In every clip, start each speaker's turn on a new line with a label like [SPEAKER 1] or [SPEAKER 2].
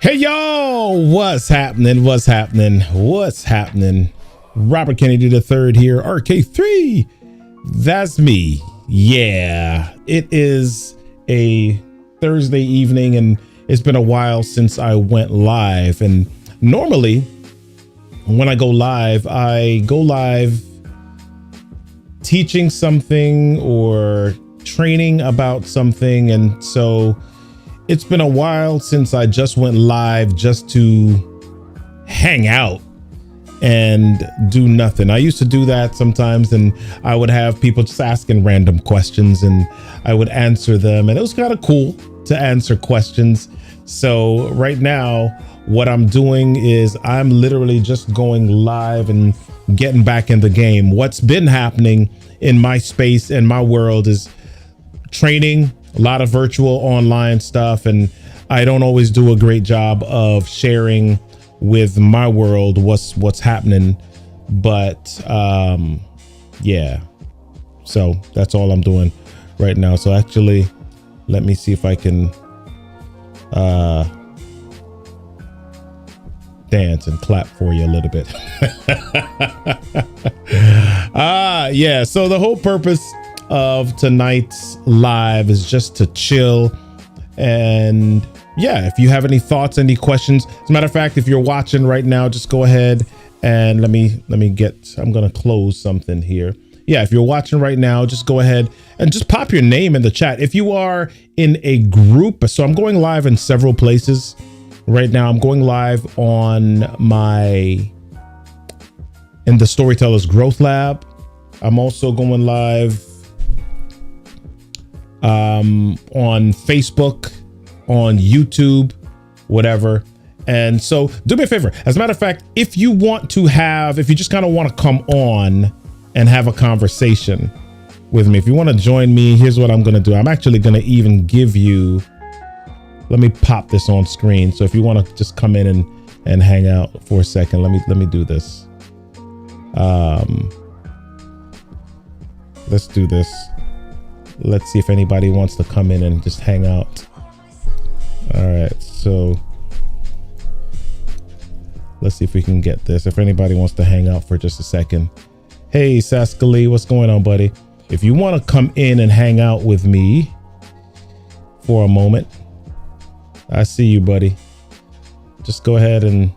[SPEAKER 1] Hey y'all, what's happening? What's happening? What's happening? Robert Kennedy III here, RK3. That's me. Yeah, it is a Thursday evening and it's been a while since I went live. And normally when I go live teaching something or training about something. And so it's been a while since I just went live just to hang out and do nothing. I used to do that sometimes, and I would have people just asking random questions and I would answer them, and it was kind of cool to answer questions. So right now what I'm doing is I'm literally just going live and getting back in the game. What's been happening in my space and my world is training, a lot of virtual online stuff, and I don't always do a great job of sharing with my world what's happening, but yeah, so that's all I'm doing right now. So actually, let me see if I can dance and clap for you a little bit. Yeah, so the whole purpose of tonight's live is just to chill. And yeah, if you have any thoughts, any questions, as a matter of fact, if you're watching right now, just go ahead and let me I'm gonna close something here. Yeah, if you're watching right now, just go ahead and just pop your name in the chat. If you are in a group, so I'm going live in several places right now. I'm going live in the Storytellers Growth Lab. I'm also going live on Facebook, on YouTube, whatever. And so do me a favor. As a matter of fact, if you just kind of want to come on and have a conversation with me, if you want to join me, here's what I'm going to do. I'm actually going to even give you, let me pop this on screen. So if you want to just come in and hang out for a second, let me do this. Let's do this. Let's see if anybody wants to come in and just hang out. All right, so let's see if we can get this. If anybody wants to hang out for just a second. Hey, Saskali, what's going on, buddy? If you want to come in and hang out with me for a moment, I see you, buddy. Just go ahead and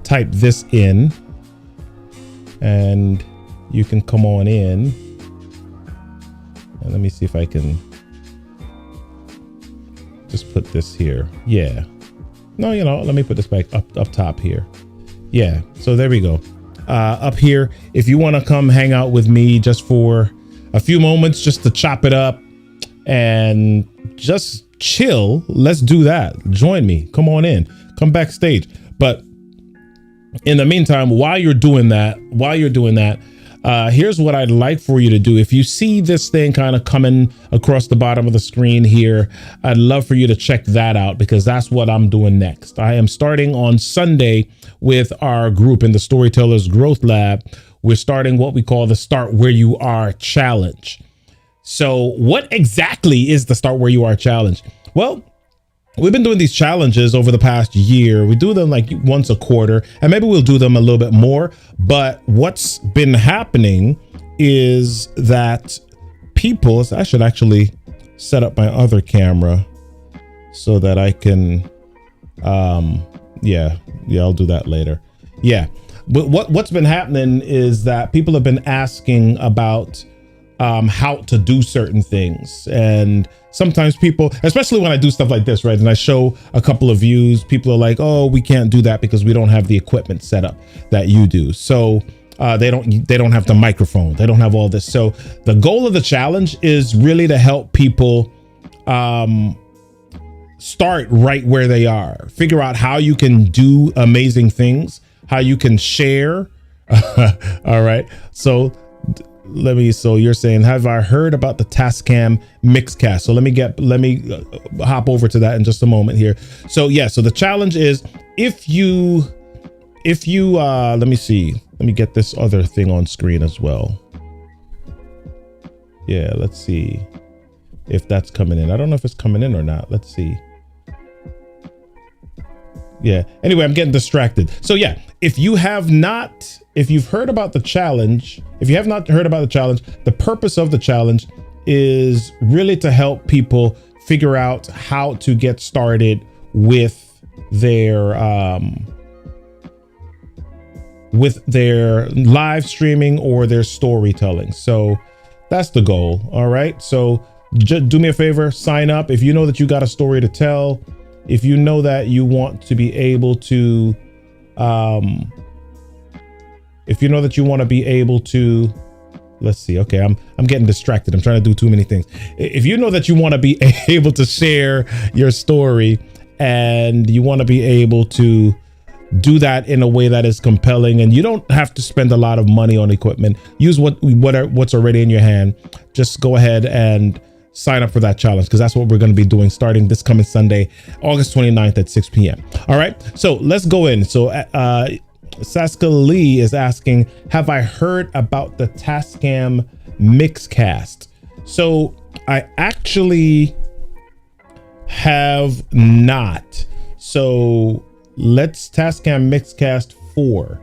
[SPEAKER 1] type this in and you can come on in. And let me see if I can just put this here. Yeah. No, let me put this back up top here. Yeah. So there we go. Up here, if you want to come hang out with me just for a few moments, just to chop it up and just chill, let's do that. Join me. Come on in. Come backstage. But in the meantime, while you're doing that, here's what I'd like for you to do. If you see this thing kind of coming across the bottom of the screen here, I'd love for you to check that out, because that's what I'm doing next. I am starting on Sunday with our group in the Storytellers Growth Lab. We're starting what we call the Start Where You Are Challenge. So what exactly is the Start Where You Are Challenge? Well, we've been doing these challenges over the past year. We do them like once a quarter, and maybe we'll do them a little bit more. But what's been happening is that I should actually set up my other camera so that I can, yeah, I'll do that later. Yeah. But what's been happening is that people have been asking about how to do certain things. And sometimes people, especially when I do stuff like this, right, and I show a couple of views, people are like, oh, we can't do that because we don't have the equipment set up that you do. So they don't have the microphone, they don't have all this. So the goal of the challenge is really to help people start right where they are, figure out how you can do amazing things, how you can share. All right, so you're saying, have I heard about the Tascam Mixcast? So let me hop over to that in just a moment here. So yeah, so the challenge is if you let me see, let me get this other thing on screen as well. Yeah, let's see if that's coming in. I don't know if it's coming in or not. Let's see. Yeah. Anyway, I'm getting distracted. So yeah, if you've heard about the challenge, if you have not heard about the challenge, the purpose of the challenge is really to help people figure out how to get started with their live streaming or their storytelling. So that's the goal. All right. So just do me a favor, sign up. If you know that you got a story to tell, if you know that you want to be able to, let's see. Okay. I'm getting distracted. I'm trying to do too many things. If you know that you want to be able to share your story and you want to be able to do that in a way that is compelling, and you don't have to spend a lot of money on equipment, use what's already in your hand. Just go ahead and sign up for that challenge, because that's what we're going to be doing starting this coming Sunday, August 29th at 6 p.m. All right, so let's go in. So Saska Lee is asking, have I heard about the Tascam Mixcast? So I actually have not. So let's Tascam Mixcast 4.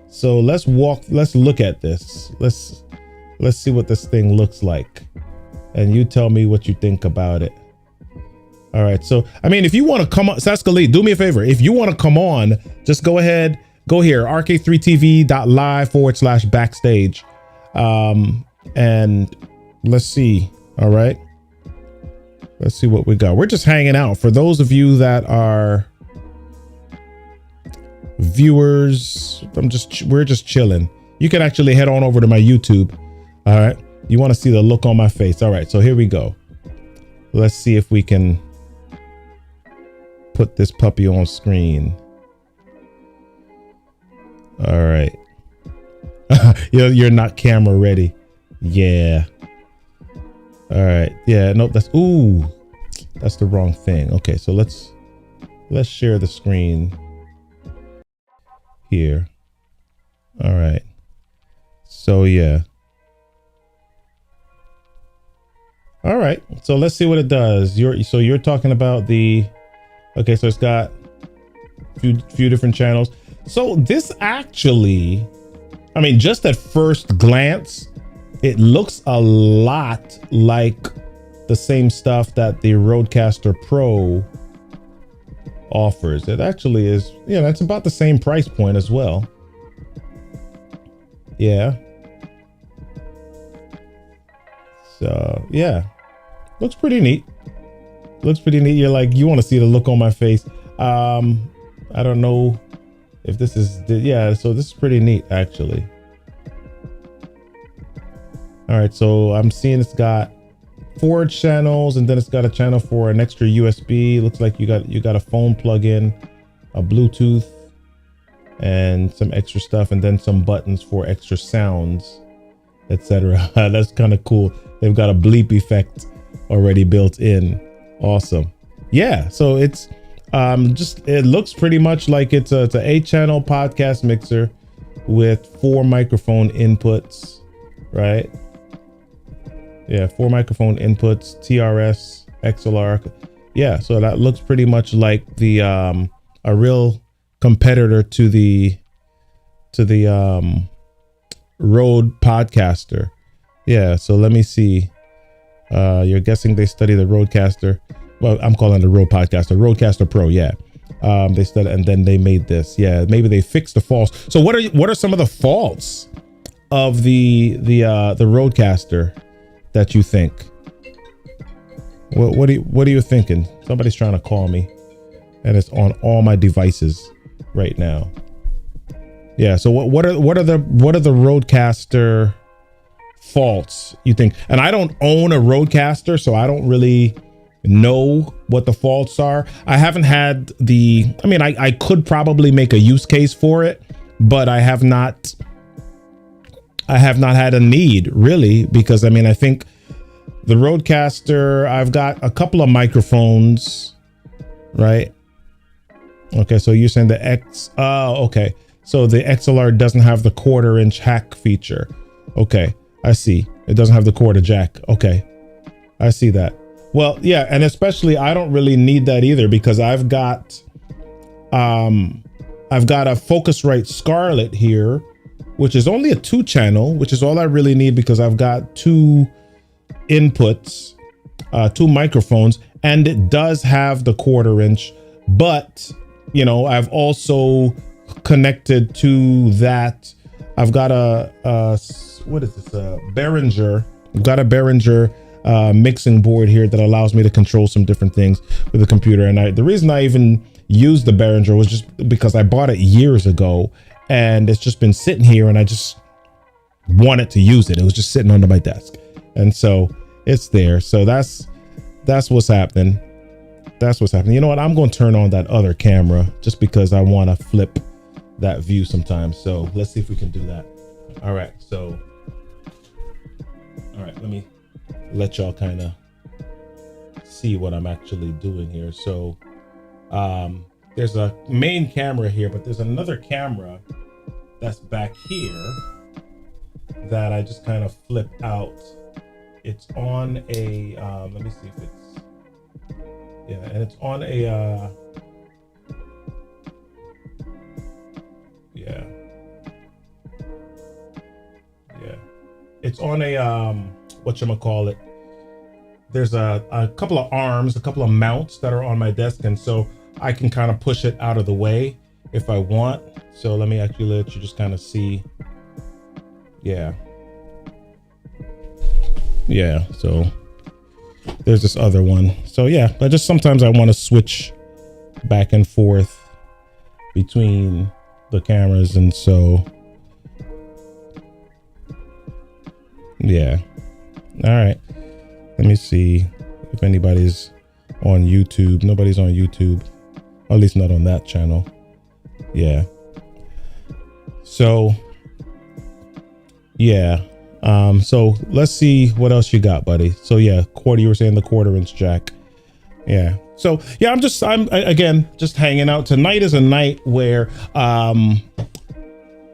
[SPEAKER 1] So let's look at this. Let's see what this thing looks like, and you tell me what you think about it. All right. So, I mean, if you want to come on, Saska Lee, do me a favor. If you want to come on, just go ahead, go here, rk3tv.live/backstage. And let's see. All right. Let's see what we got. We're just hanging out. For those of you that are viewers, we're just chilling. You can actually head on over to my YouTube. All right. You want to see the look on my face. All right. So here we go. Let's see if we can put this puppy on screen. All right. You're not camera ready. Yeah. All right. Yeah. Nope. That's the wrong thing. Okay. So let's share the screen here. All right. So yeah. All right. So let's see what it does. You're talking about okay. So it's got a few different channels. So this actually, I mean, just at first glance, it looks a lot like the same stuff that the Rodecaster Pro offers. It actually is, it's about the same price point as well. Yeah. So yeah, looks pretty neat. You're like, you want to see the look on my face. I don't know if this is, yeah. So this is pretty neat, actually. All right, so I'm seeing it's got 4 channels, and then it's got a channel for an extra USB. Looks like you got a phone plug-in, a Bluetooth, and some extra stuff, and then some buttons for extra sounds, etc. That's kind of cool. They've got a bleep effect already built in. Awesome. Yeah, so it's it looks pretty much like it's an 8-channel podcast mixer with 4 microphone inputs, right? Yeah, 4 microphone inputs, TRS, XLR. Yeah, so that looks pretty much like the a real competitor to the Rode Podcaster. Yeah, so let me see. You're guessing they study the Rodecaster. Well, I'm calling it the Rode Podcaster, Rodecaster Pro. Yeah, they studied, and then they made this. Yeah, maybe they fixed the faults. So what are some of the faults of the Rodecaster that you think? What are you thinking? Somebody's trying to call me, and it's on all my devices right now. Yeah. So what are the Rodecaster faults you think? And I don't own a Rodecaster, so I don't really know what the faults are. I haven't had I could probably make a use case for it, but I have not had a need, really, because I think the Rodecaster, I've got a couple of microphones, right? Okay, so you're saying okay. So the XLR doesn't have the 1/4-inch hack feature. Okay, I see. It doesn't have the quarter jack. Okay, I see that. Well, yeah, and especially I don't really need that either, because I've got I've got a Focusrite Scarlett here, which is only a 2-channel, which is all I really need because I've got 2 inputs, 2 microphones, and it does have the 1/4 inch, but you know, I've also connected to that. I've got a what is this? Behringer. I've got a Behringer mixing board here that allows me to control some different things with the computer. And the reason I even used the Behringer was just because I bought it years ago, and it's just been sitting here, and I just wanted to use it. It was just sitting under my desk, and so it's there. So that's what's happening. That's what's happening. You know what? I'm going to turn on that other camera just because I want to flip that view sometimes. So let's see if we can do that. All right. So, all right, let me let y'all kind of see what I'm actually doing here. So there's a main camera here, but there's another camera that's back here that I just kind of flip out. It's on a, let me see if it's, yeah, and it's on a, yeah, it's on a, whatchamacallit. There's a couple of arms, a couple of mounts that are on my desk, and so I can kind of push it out of the way if I want. So let me actually let you just kind of see. Yeah. Yeah, so there's this other one. So yeah, I just sometimes I want to switch back and forth between the cameras, and so yeah. All right, let me see if anybody's on YouTube. Nobody's on YouTube, or at least not on that channel. Yeah, so yeah. So let's see what else you got, buddy. So yeah, you were saying the 1/4 inch jack. Yeah. So yeah, I'm again just hanging out. Tonight is a night where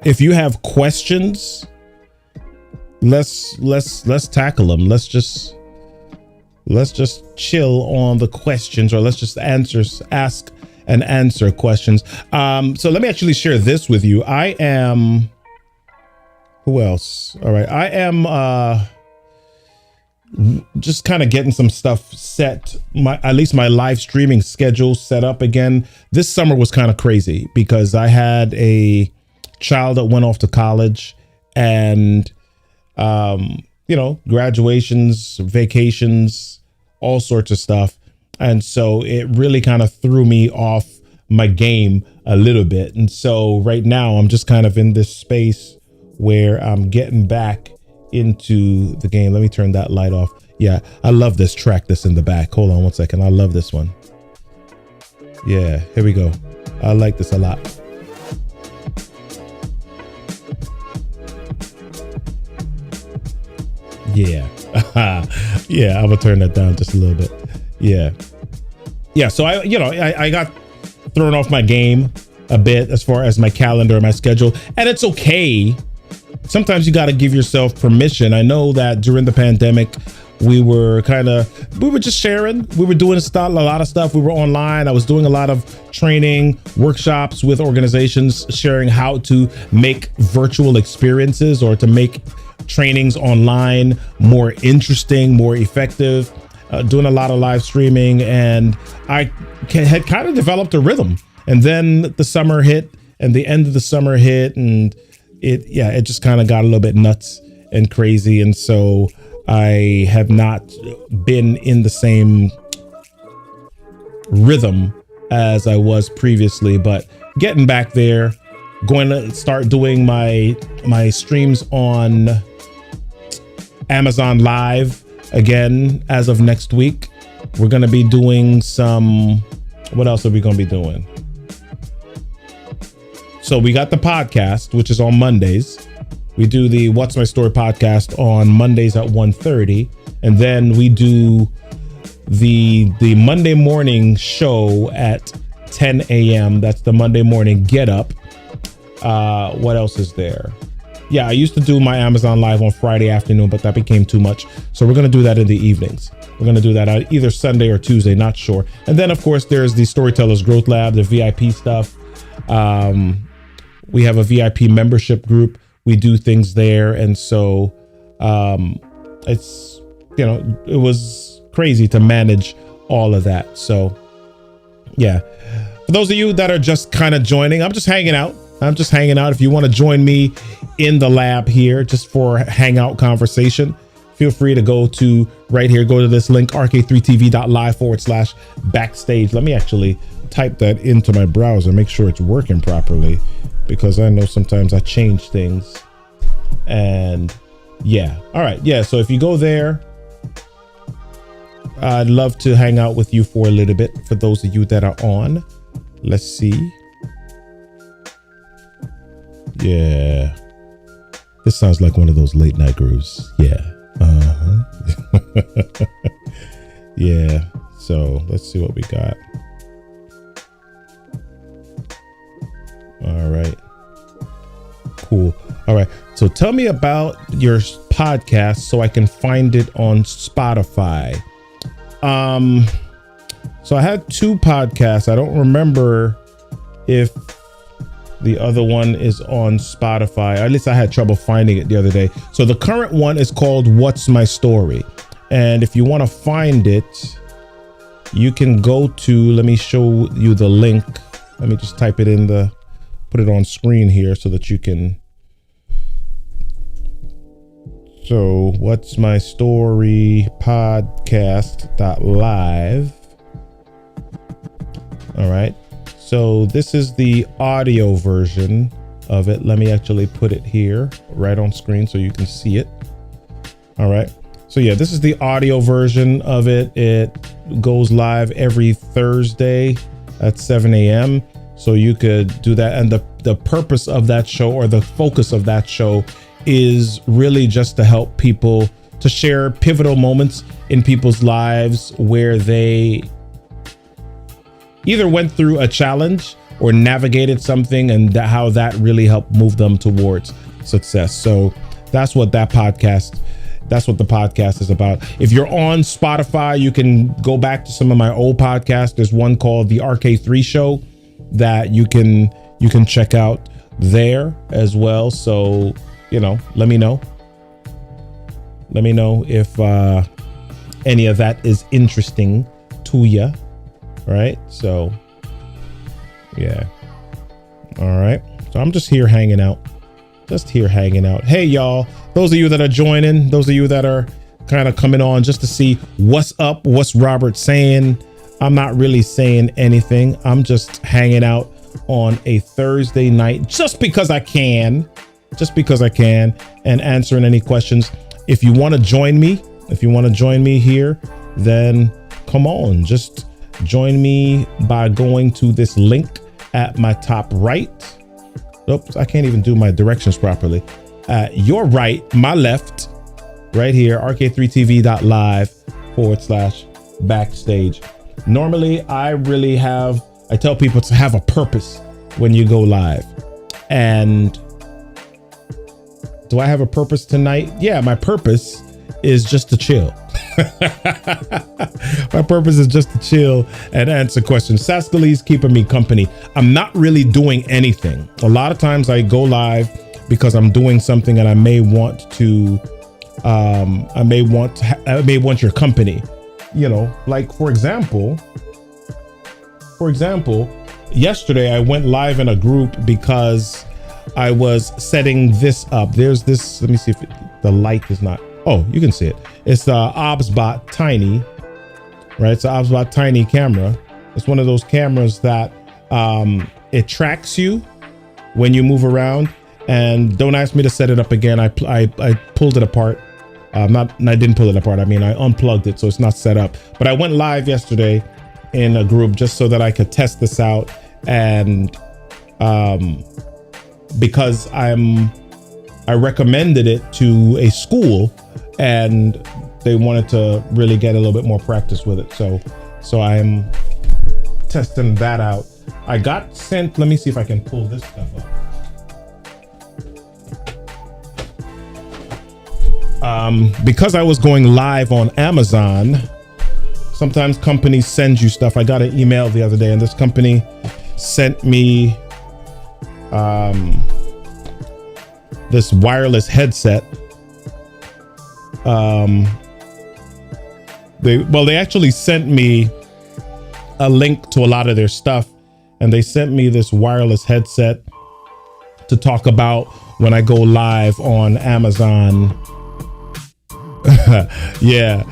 [SPEAKER 1] if you have questions, let's tackle them. Let's just chill on the questions, or let's just ask and answer questions. So let me actually share this with you. I am, who else? All right. I am just kind of getting some stuff set, at least my live streaming schedule set up again. This summer was kind of crazy because I had a child that went off to college, and you know, graduations, vacations, all sorts of stuff. And so it really kind of threw me off my game a little bit. And so right now I'm just kind of in this space where I'm getting back into the game. Let me turn that light off. Yeah, I love this track that's in the back. Hold on one second. I love this one. Yeah, here we go. I like this a lot. Yeah. Yeah, I'm gonna turn that down just a little bit. Yeah. Yeah, so I got thrown off my game a bit as far as my calendar and my schedule, and it's okay. Sometimes you got to give yourself permission. I know that during the pandemic, we were just sharing. We were doing a lot of stuff. We were online. I was doing a lot of training, workshops with organizations, sharing how to make virtual experiences or to make trainings online more interesting, more effective, doing a lot of live streaming. And I had kind of developed a rhythm. And then the summer hit, and the end of the summer hit, and it just kind of got a little bit nuts and crazy. And so I have not been in the same rhythm as I was previously, but getting back there, going to start doing my streams on Amazon Live again as of next week. We're going to be doing what else are we going to be doing? So we got the podcast, which is on Mondays. We do the What's My Story podcast on Mondays at 1:30. And then we do the Monday morning show at 10 a.m. That's the Monday morning get up. What else is there? Yeah, I used to do my Amazon Live on Friday afternoon, but that became too much. So we're going to do that in the evenings. We're going to do that either Sunday or Tuesday, not sure. And then, of course, there's the Storytellers Growth Lab, the VIP stuff. We have a VIP membership group. We do things there. And so it's, it was crazy to manage all of that. So, yeah. For those of you that are just kind of joining, I'm just hanging out. If you want to join me in the lab here just for hangout conversation, feel free to go to right here. Go to this link, rk3tv.live/backstage. Let me actually type that into my browser, make sure it's working properly, because I know sometimes I change things. And yeah. All right. Yeah. So if you go there, I'd love to hang out with you for a little bit. For those of you that are on, let's see. Yeah. This sounds like one of those late night grooves. Yeah. Yeah. So let's see what we got. All right. Cool. All right. So tell me about your podcast so I can find it on Spotify. So I had 2 podcasts. I don't remember if the other one is on Spotify. At least I had trouble finding it the other day. So the current one is called What's My Story? And if you want to find it, you can go to, let me show you the link. Let me just type it in put it on screen here so that you can. So What's My Story podcast.live. All right. So this is the audio version of it. Let me actually put it here right on screen so you can see it. All right. So yeah, this is the audio version of it. It goes live every Thursday at 7 a.m. So you could do that. And the purpose of that show, or the focus of that show, is really just to help people to share pivotal moments in people's lives where they either went through a challenge or navigated something, and how that really helped move them towards success. So that's what the podcast is about. If you're on Spotify, you can go back to some of my old podcasts. There's one called the RK3 Show that you can check out there as well. So, let me know. Let me know if any of that is interesting to you. Right. So, yeah. All right. So I'm just here hanging out. Hey, y'all. Those of you that are joining, those of you that are kind of coming on just to see what's up, what's Robert saying. I'm not really saying anything. I'm just hanging out on a Thursday night just because I can, and answering any questions. If you want to join me here, then come on, just join me by going to this link at my top right. Oops, I can't even do my directions properly. Your right, my left, right here, rk3tv.live/backstage. Normally, I tell people to have a purpose when you go live. And do I have a purpose tonight? Yeah, my purpose is just to chill. My purpose is just to chill and answer questions. Saskalee's keeping me company. I'm not really doing anything. A lot of times I go live because I'm doing something, and I may want your company. Like for example, yesterday I went live in a group because I was setting this up. There's this. Let me see if the light is not. Oh, you can see it. It's the OBSBot Tiny, right? It's the OBSBot Tiny camera. It's one of those cameras that it tracks you when you move around. And don't ask me to set it up again. I pulled it apart. I didn't pull it apart. I mean, I unplugged it, so it's not set up. But I went live yesterday in a group just so that I could test this out. And because I recommended it to a school, and they wanted to really get a little bit more practice with it. So I'm testing that out. I got sent, let me see if I can pull this stuff up. because I was going live on Amazon, sometimes companies send you stuff. I got an email the other day, and this company sent me this wireless headset. They actually sent me a link to a lot of their stuff, and they sent me this wireless headset to talk about when I go live on Amazon. Yeah.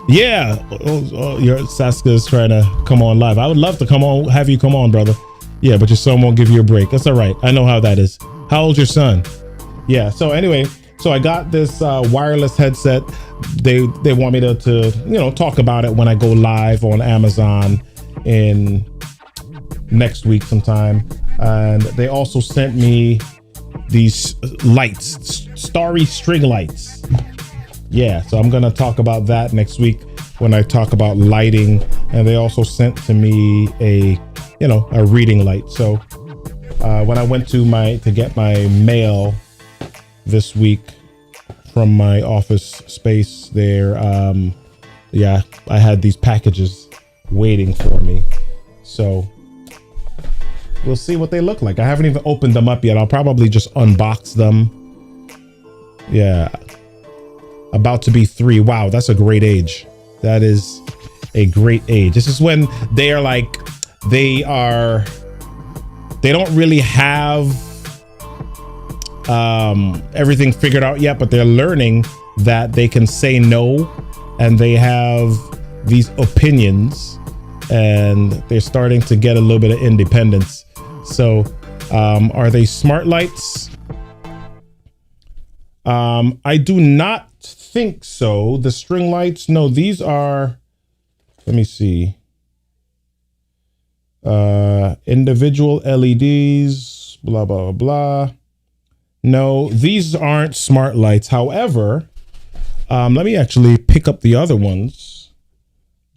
[SPEAKER 1] Your Saska is trying to come on live. I would love to have you come on, brother. Yeah, but your son won't give you a break. That's all right. I know how that is. How old's your son? Yeah. So anyway, so I got this wireless headset. They want me to talk about it when I go live on Amazon in next week sometime. And they also sent me these lights, starry string lights. Yeah, so I'm gonna talk about that next week when I talk about lighting. And they also sent to me a reading light. So when I went to get my mail this week from my office space there, I had these packages waiting for me. So we'll see what they look like. I haven't even opened them up yet. I'll probably just unbox them. Yeah. About to be 3. Wow, that's a great age. That is a great age. This is when they are like, they don't really have everything figured out yet, but they're learning that they can say no, and they have these opinions, and they're starting to get a little bit of independence. So are they smart lights? I do not think so. The string lights, no, these are, let me see, individual LEDs, blah blah blah. No, these aren't smart lights. However, let me actually pick up the other ones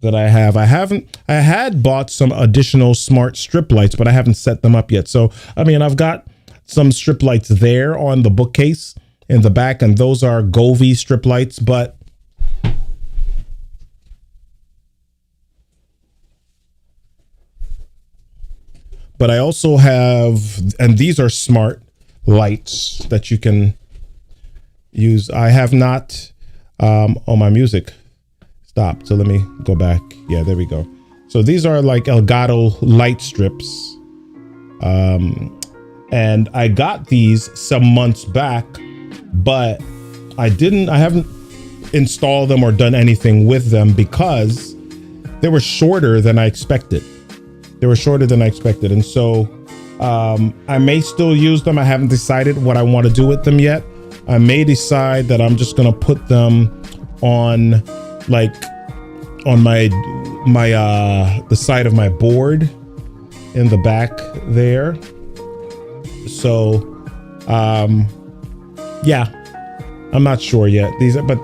[SPEAKER 1] that I have. I had bought some additional smart strip lights, but I haven't set them up yet. So I mean, I've got some strip lights there on the bookcase in the back, and those are Govee strip lights, but I also have, and these are smart lights that you can use. I have not, oh, my music stopped. So let me go back. Yeah, there we go. So these are like Elgato light strips. And I got these some months back, but I haven't installed them or done anything with them because they were shorter than I expected. And so I may still use them. I haven't decided what I want to do with them yet. I may decide that I'm just going to put them on the side of my board in the back there. So yeah, I'm not sure yet.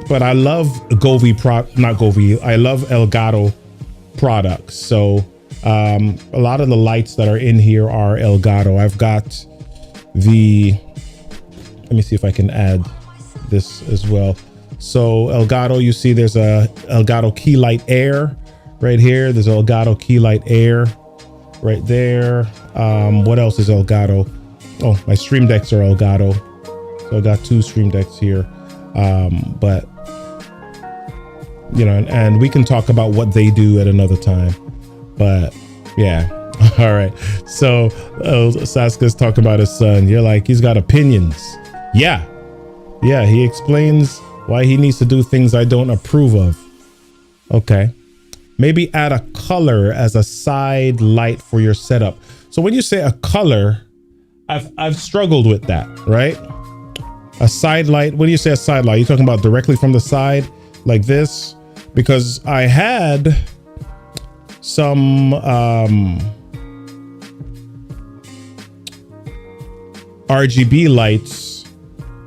[SPEAKER 1] But I love I love Elgato products. So a lot of the lights that are in here are Elgato. I've got let me see if I can add this as well. So Elgato, you see there's a Elgato Key Light Air right here. There's Elgato Key Light Air right there. What else is Elgato? Oh, my Stream Decks are Elgato. So I got 2 Stream Decks here. But and we can talk about what they do at another time. But yeah. All right. So Saska's talking about his son. You're like, he's got opinions. Yeah. He explains why he needs to do things I don't approve of. Okay. Maybe add a color as a side light for your setup. So when you say a color, I've struggled with that, right? A side light. When you say a side light, you're talking about directly from the side like this? Because I had some RGB lights,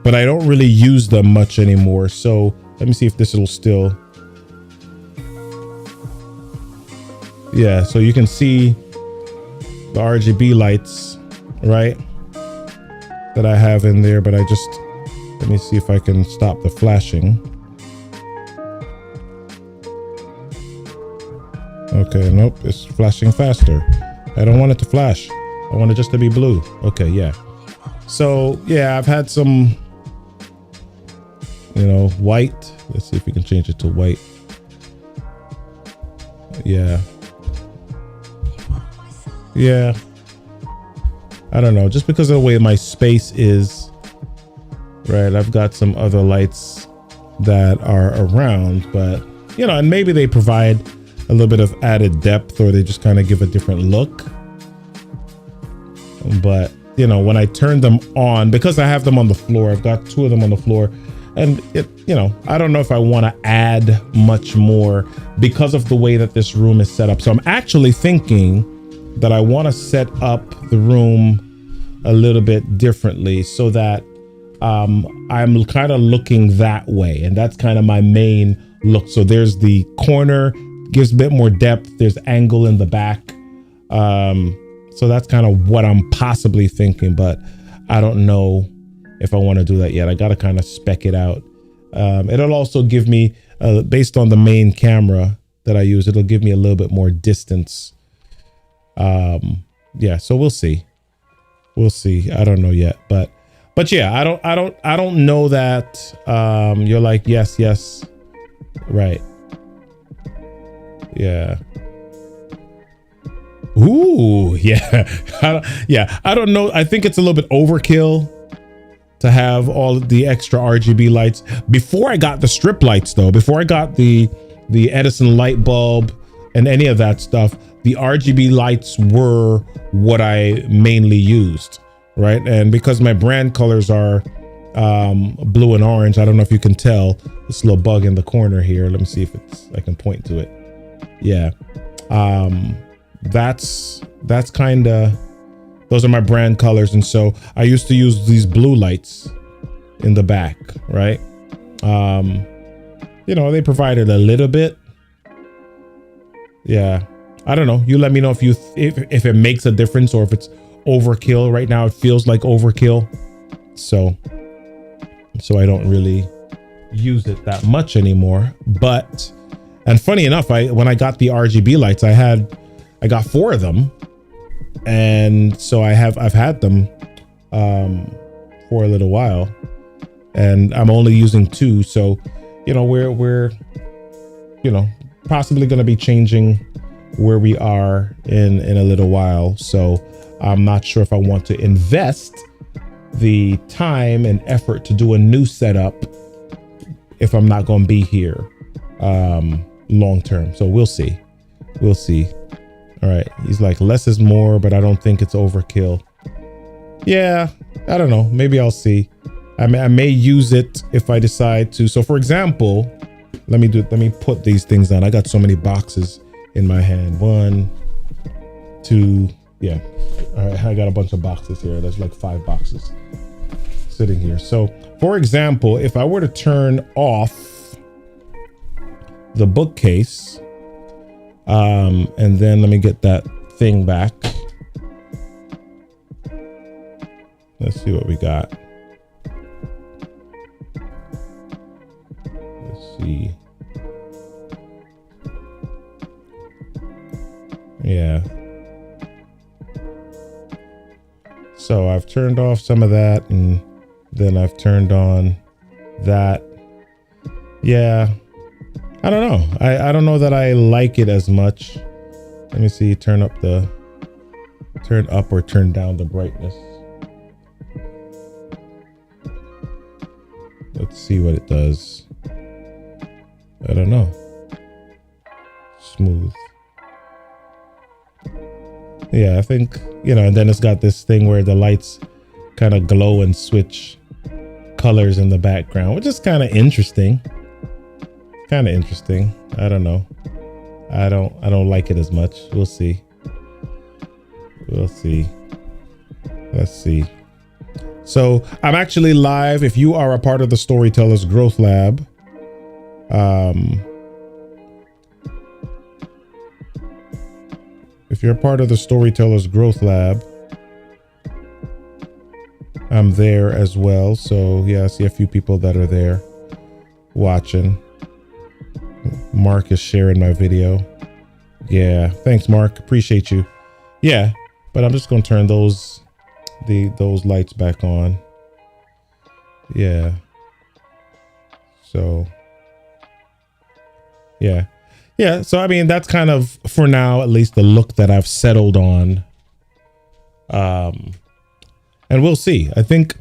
[SPEAKER 1] but I don't really use them much anymore. So let me see if this will still. Yeah, so you can see the RGB lights, right, that I have in there, but I just Let me see if I can stop the flashing. Okay, nope, it's flashing faster. I don't want it to flash. I want it just to be blue. Okay, yeah. So yeah, I've had some, white. Let's see if we can change it to white. Yeah. Yeah. I don't know, just because of the way my space is, right? I've got some other lights that are around, but and maybe they provide a little bit of added depth, or they just kind of give a different look. But when I turn them on, because I have them on the floor, I've got 2 of them on the floor, and I don't know if I want to add much more because of the way that this room is set up. So I'm actually thinking that I want to set up the room a little bit differently, so that I'm kind of looking that way, and that's kind of my main look. So there's the corner, gives a bit more depth, there's angle in the back. So that's kind of what I'm possibly thinking, but I don't know if I want to do that yet. I got to kind of spec it out. It'll also give me, based on the main camera that I use, it'll give me a little bit more distance. Yeah, so we'll see. We'll see. I don't know yet, but yeah, I don't know that you're like, yes, right. Yeah. Ooh, yeah. I don't know. I think it's a little bit overkill to have all the extra RGB lights. Before I got the strip lights, though, before I got the Edison light bulb and any of that stuff, the RGB lights were what I mainly used, right? And because my brand colors are blue and orange, I don't know if you can tell this little bug in the corner here. Let me see if I can point to it. Yeah. That's kind of, those are my brand colors. And so I used to use these blue lights in the back, right? They provided a little bit. Yeah. I don't know. You let me know if it makes a difference or if it's overkill. Right now it feels like overkill. So I don't really use it that much anymore. And funny enough, when I got the RGB lights, I got 4 of them, and so I've had them for a little while, and I'm only using 2. So, we're possibly going to be changing where we are in a little while. So I'm not sure if I want to invest the time and effort to do a new setup if I'm not going to be here long term. So we'll see. All right. He's like, less is more, but I don't think it's overkill. Yeah, I don't know. Maybe I'll see. I may use it if I decide to. So for example, let me put these things down. I got so many boxes in my hand. 1, 2, yeah. All right, I got a bunch of boxes here. There's like 5 boxes sitting here. So for example, if I were to turn off the bookcase, and then let me get that thing back. Let's see what we got. Let's see. Yeah. So I've turned off some of that, and then I've turned on that. Yeah. I don't know. I don't know that I like it as much. Let me see. Turn up or turn down the brightness. Let's see what it does. I don't know. Smooth. Yeah, I think, and then it's got this thing where the lights kind of glow and switch colors in the background, which is kind of interesting. I don't know. I don't like it as much. We'll see. Let's see. So I'm actually live. If you are a part of the Storytellers Growth Lab, if you're a part of the Storytellers Growth Lab, I'm there as well. So yeah, I see a few people that are there watching. Mark is sharing my video. Yeah, thanks, Mark. Appreciate you. Yeah, but I'm just gonna turn those lights back on. Yeah. So yeah. So I mean, that's kind of, for now at least, the look that I've settled on. And we'll see. I think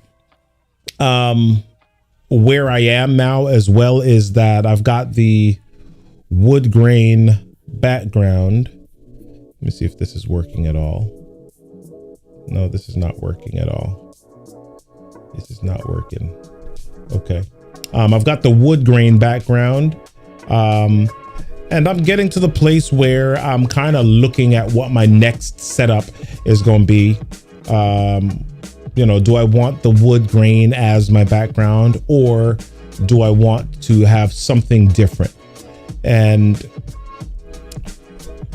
[SPEAKER 1] where I am now as well is that I've got the wood grain background. Let me see if this is working at all. No, this is not working at all. This is not working. Okay. I've got the wood grain background. And I'm getting to the place where I'm kind of looking at what my next setup is going to be. Do I want the wood grain as my background, or do I want to have something different? And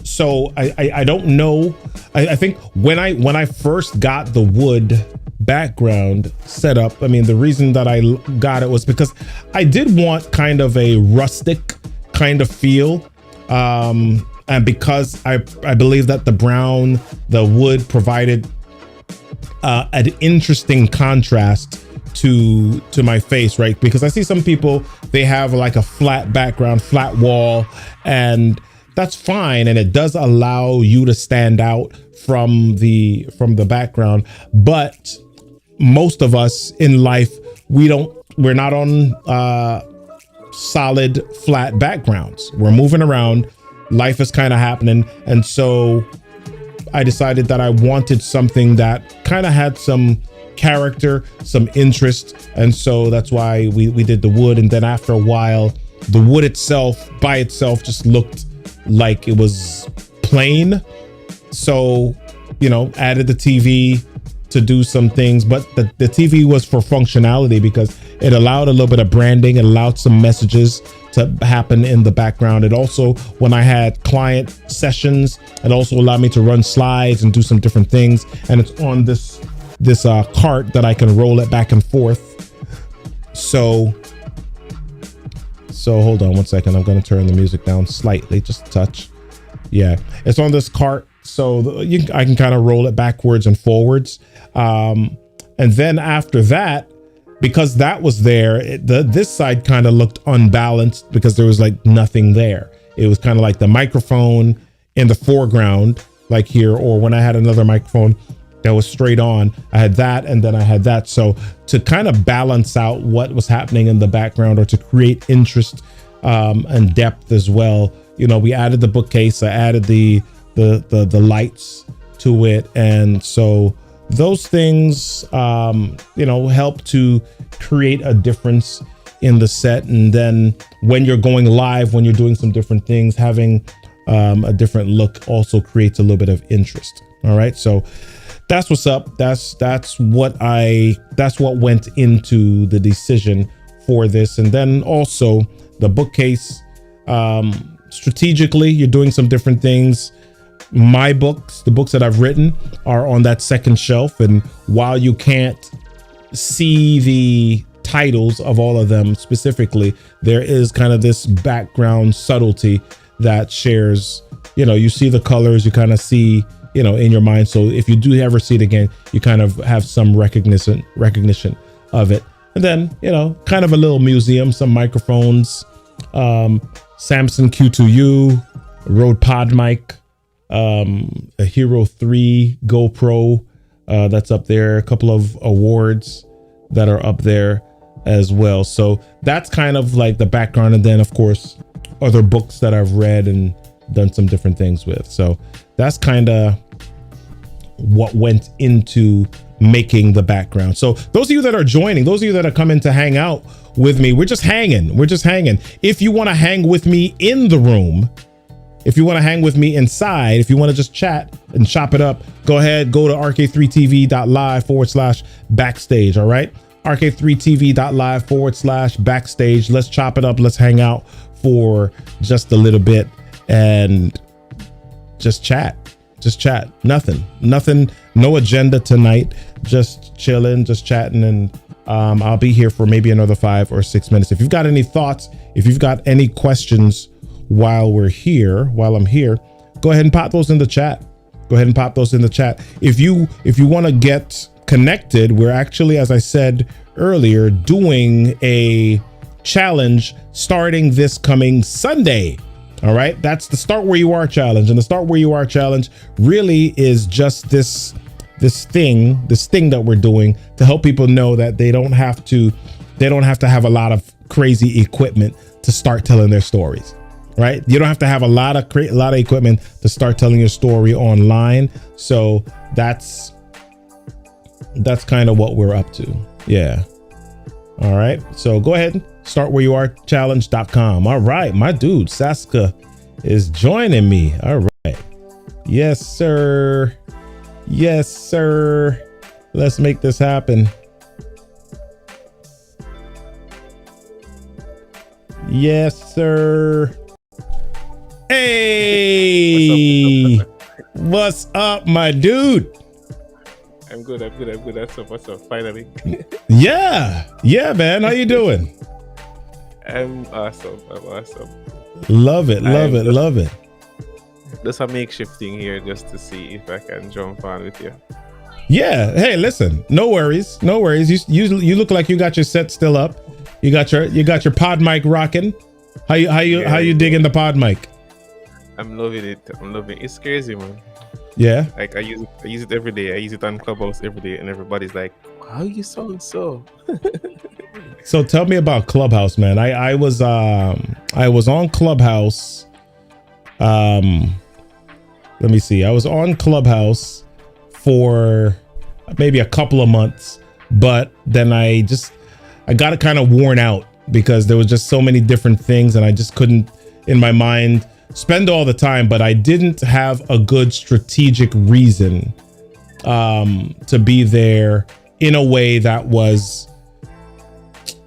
[SPEAKER 1] so I don't know. I think when I first got the wood background set up, I mean, the reason that I got it was because I did want kind of a rustic kind of feel. And because I believe that the wood provided an interesting contrast to my face, right? Because I see some people, they have like a flat background, flat wall, and that's fine, and it does allow you to stand out from the background. But most of us in life, we're not on solid flat backgrounds. We're moving around, life is kind of happening, and so I decided that I wanted something that kind of had some character, some interest, and so that's why we did the wood. And then after a while, the wood itself by itself just looked like it was plain, so added the TV to do some things. But the TV was for functionality, because it allowed a little bit of branding, it allowed some messages to happen in the background. It also, when I had client sessions, it also allowed me to run slides and do some different things. And it's on this cart that I can roll it back and forth. So hold on one second. I'm going to turn the music down slightly, just a touch. Yeah, it's on this cart, so I can kind of roll it backwards and forwards. And then after that, because that was there, this side kind of looked unbalanced because there was like nothing there. It was kind of like the microphone in the foreground, like here, or when I had another microphone that was straight on, I had that, and then I had that. So to kind of balance out what was happening in the background, or to create interest and depth as well, we added the bookcase, I added the lights to it, and so those things help to create a difference in the set. And then when you're going live, when you're doing some different things, having a different look also creates a little bit of interest. All right, so that's what's up. That's what went into the decision for this. And then also the bookcase, strategically, you're doing some different things. My books, the books that I've written, are on that second shelf. And while you can't see the titles of all of them specifically, there is kind of this background subtlety that shares, you see the colors, you kind of see, in your mind. So if you do ever see it again, you kind of have some recognition of it. And then, kind of a little museum, some microphones, Samson Q2U, Rode Pod mic, a Hero 3 GoPro that's up there, a couple of awards that are up there as well. So that's kind of like the background. And then of course, other books that I've read and done some different things with. So that's kind of what went into making the background. So those of you that are joining, those of you that are coming to hang out with me, we're just hanging. If you want to hang with me in the room, if you want to hang with me inside, if you want to just chat and chop it up, go ahead, go to rk3tv.live/backstage. All right. rk3tv.live/backstage. Let's chop it up. Let's hang out for just a little bit and just chat. Nothing No agenda tonight. Just chilling, just chatting, and I'll be here for maybe another 5 or 6 minutes. If you've got any thoughts, if you've got any questions while I'm here, go ahead and pop those in the chat. If you want to get connected, we're actually, as I said earlier, doing a challenge starting this coming Sunday. All right, that's the Start Where You Are challenge, and the Start Where You Are challenge really is just this thing that we're doing to help people know that they don't have to have a lot of crazy equipment to start telling their stories. Right? You don't have to have a lot of equipment to start telling your story online. So that's kind of what we're up to. Yeah. All right. So go ahead and startwhereyouarechallenge.com. All right. My dude, Saska is joining me. All right. Yes, sir. Yes, sir. Let's make this happen. Yes, sir. Hey, what's up, my dude?
[SPEAKER 2] I'm good. What's up? Finally.
[SPEAKER 1] Yeah, man. How you doing?
[SPEAKER 2] I'm awesome.
[SPEAKER 1] Love it.
[SPEAKER 2] Just a makeshift thing here just to see if I can jump on with you.
[SPEAKER 1] Yeah. Hey, listen. No worries. You look like you got your set still up. You got your pod mic rocking. How you digging the pod mic?
[SPEAKER 2] I'm loving it. It's crazy, man.
[SPEAKER 1] Yeah.
[SPEAKER 2] Like I use it every day. I use it on Clubhouse every day, and everybody's like, "How you sound so?"
[SPEAKER 1] So tell me about Clubhouse, man. I was on Clubhouse. Let me see. I was on Clubhouse for maybe a couple of months, but then I got it kind of worn out because there was just so many different things, and I just couldn't, in my mind, spend all the time. But I didn't have a good strategic reason to be there in a way that was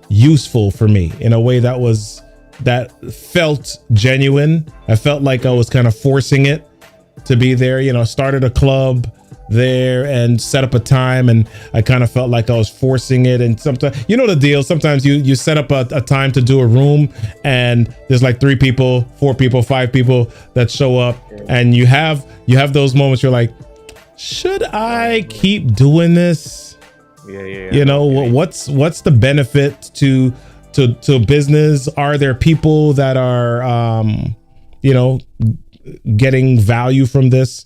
[SPEAKER 1] useful for me, in a way that felt genuine. I felt like I was kind of forcing it to be there. Started a club there and set up a time, and I kind of felt like I was forcing it. And sometimes, you know the deal, sometimes you set up a time to do a room, and there's like 3 people, 4 people, 5 people that show up, and you have those moments you're like, should I keep doing this?
[SPEAKER 2] Yeah.
[SPEAKER 1] What's the benefit to business? Are there people that are getting value from this?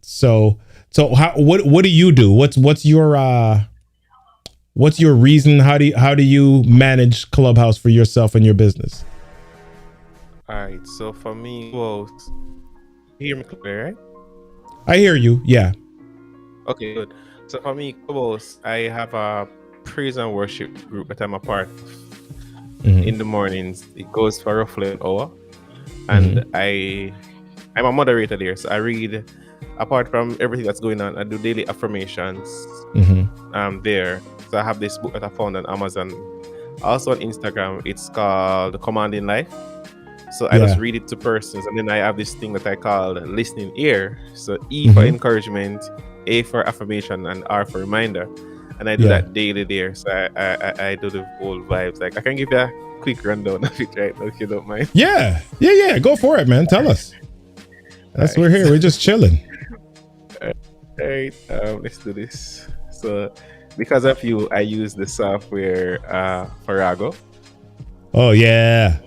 [SPEAKER 1] So what do you do? What's your reason? How do you manage Clubhouse for yourself and your business?
[SPEAKER 2] All right. So for me, you hear me clear, right?
[SPEAKER 1] I hear you. Yeah.
[SPEAKER 2] Okay, good. So for me, Clubhouse, I have a praise and worship group that I'm a part of. In the mornings. It goes for roughly an hour, and I'm a moderator there, so I read. Apart from everything that's going on, I do daily affirmations there. So I have this book that I found on Amazon. Also on Instagram, it's called Commanding Life. So I just read it to persons, and then I have this thing that I call listening ear. So E for encouragement, A for affirmation, and R for reminder. And I do that daily there. So I do the whole vibes. Like I can give you a quick rundown of it right now if you don't mind.
[SPEAKER 1] Yeah. Go for it, man. Tell us. That's we're here. We're just chilling.
[SPEAKER 2] All right, let's do this. So, because of you, I use the software Farrago.
[SPEAKER 1] Oh yeah.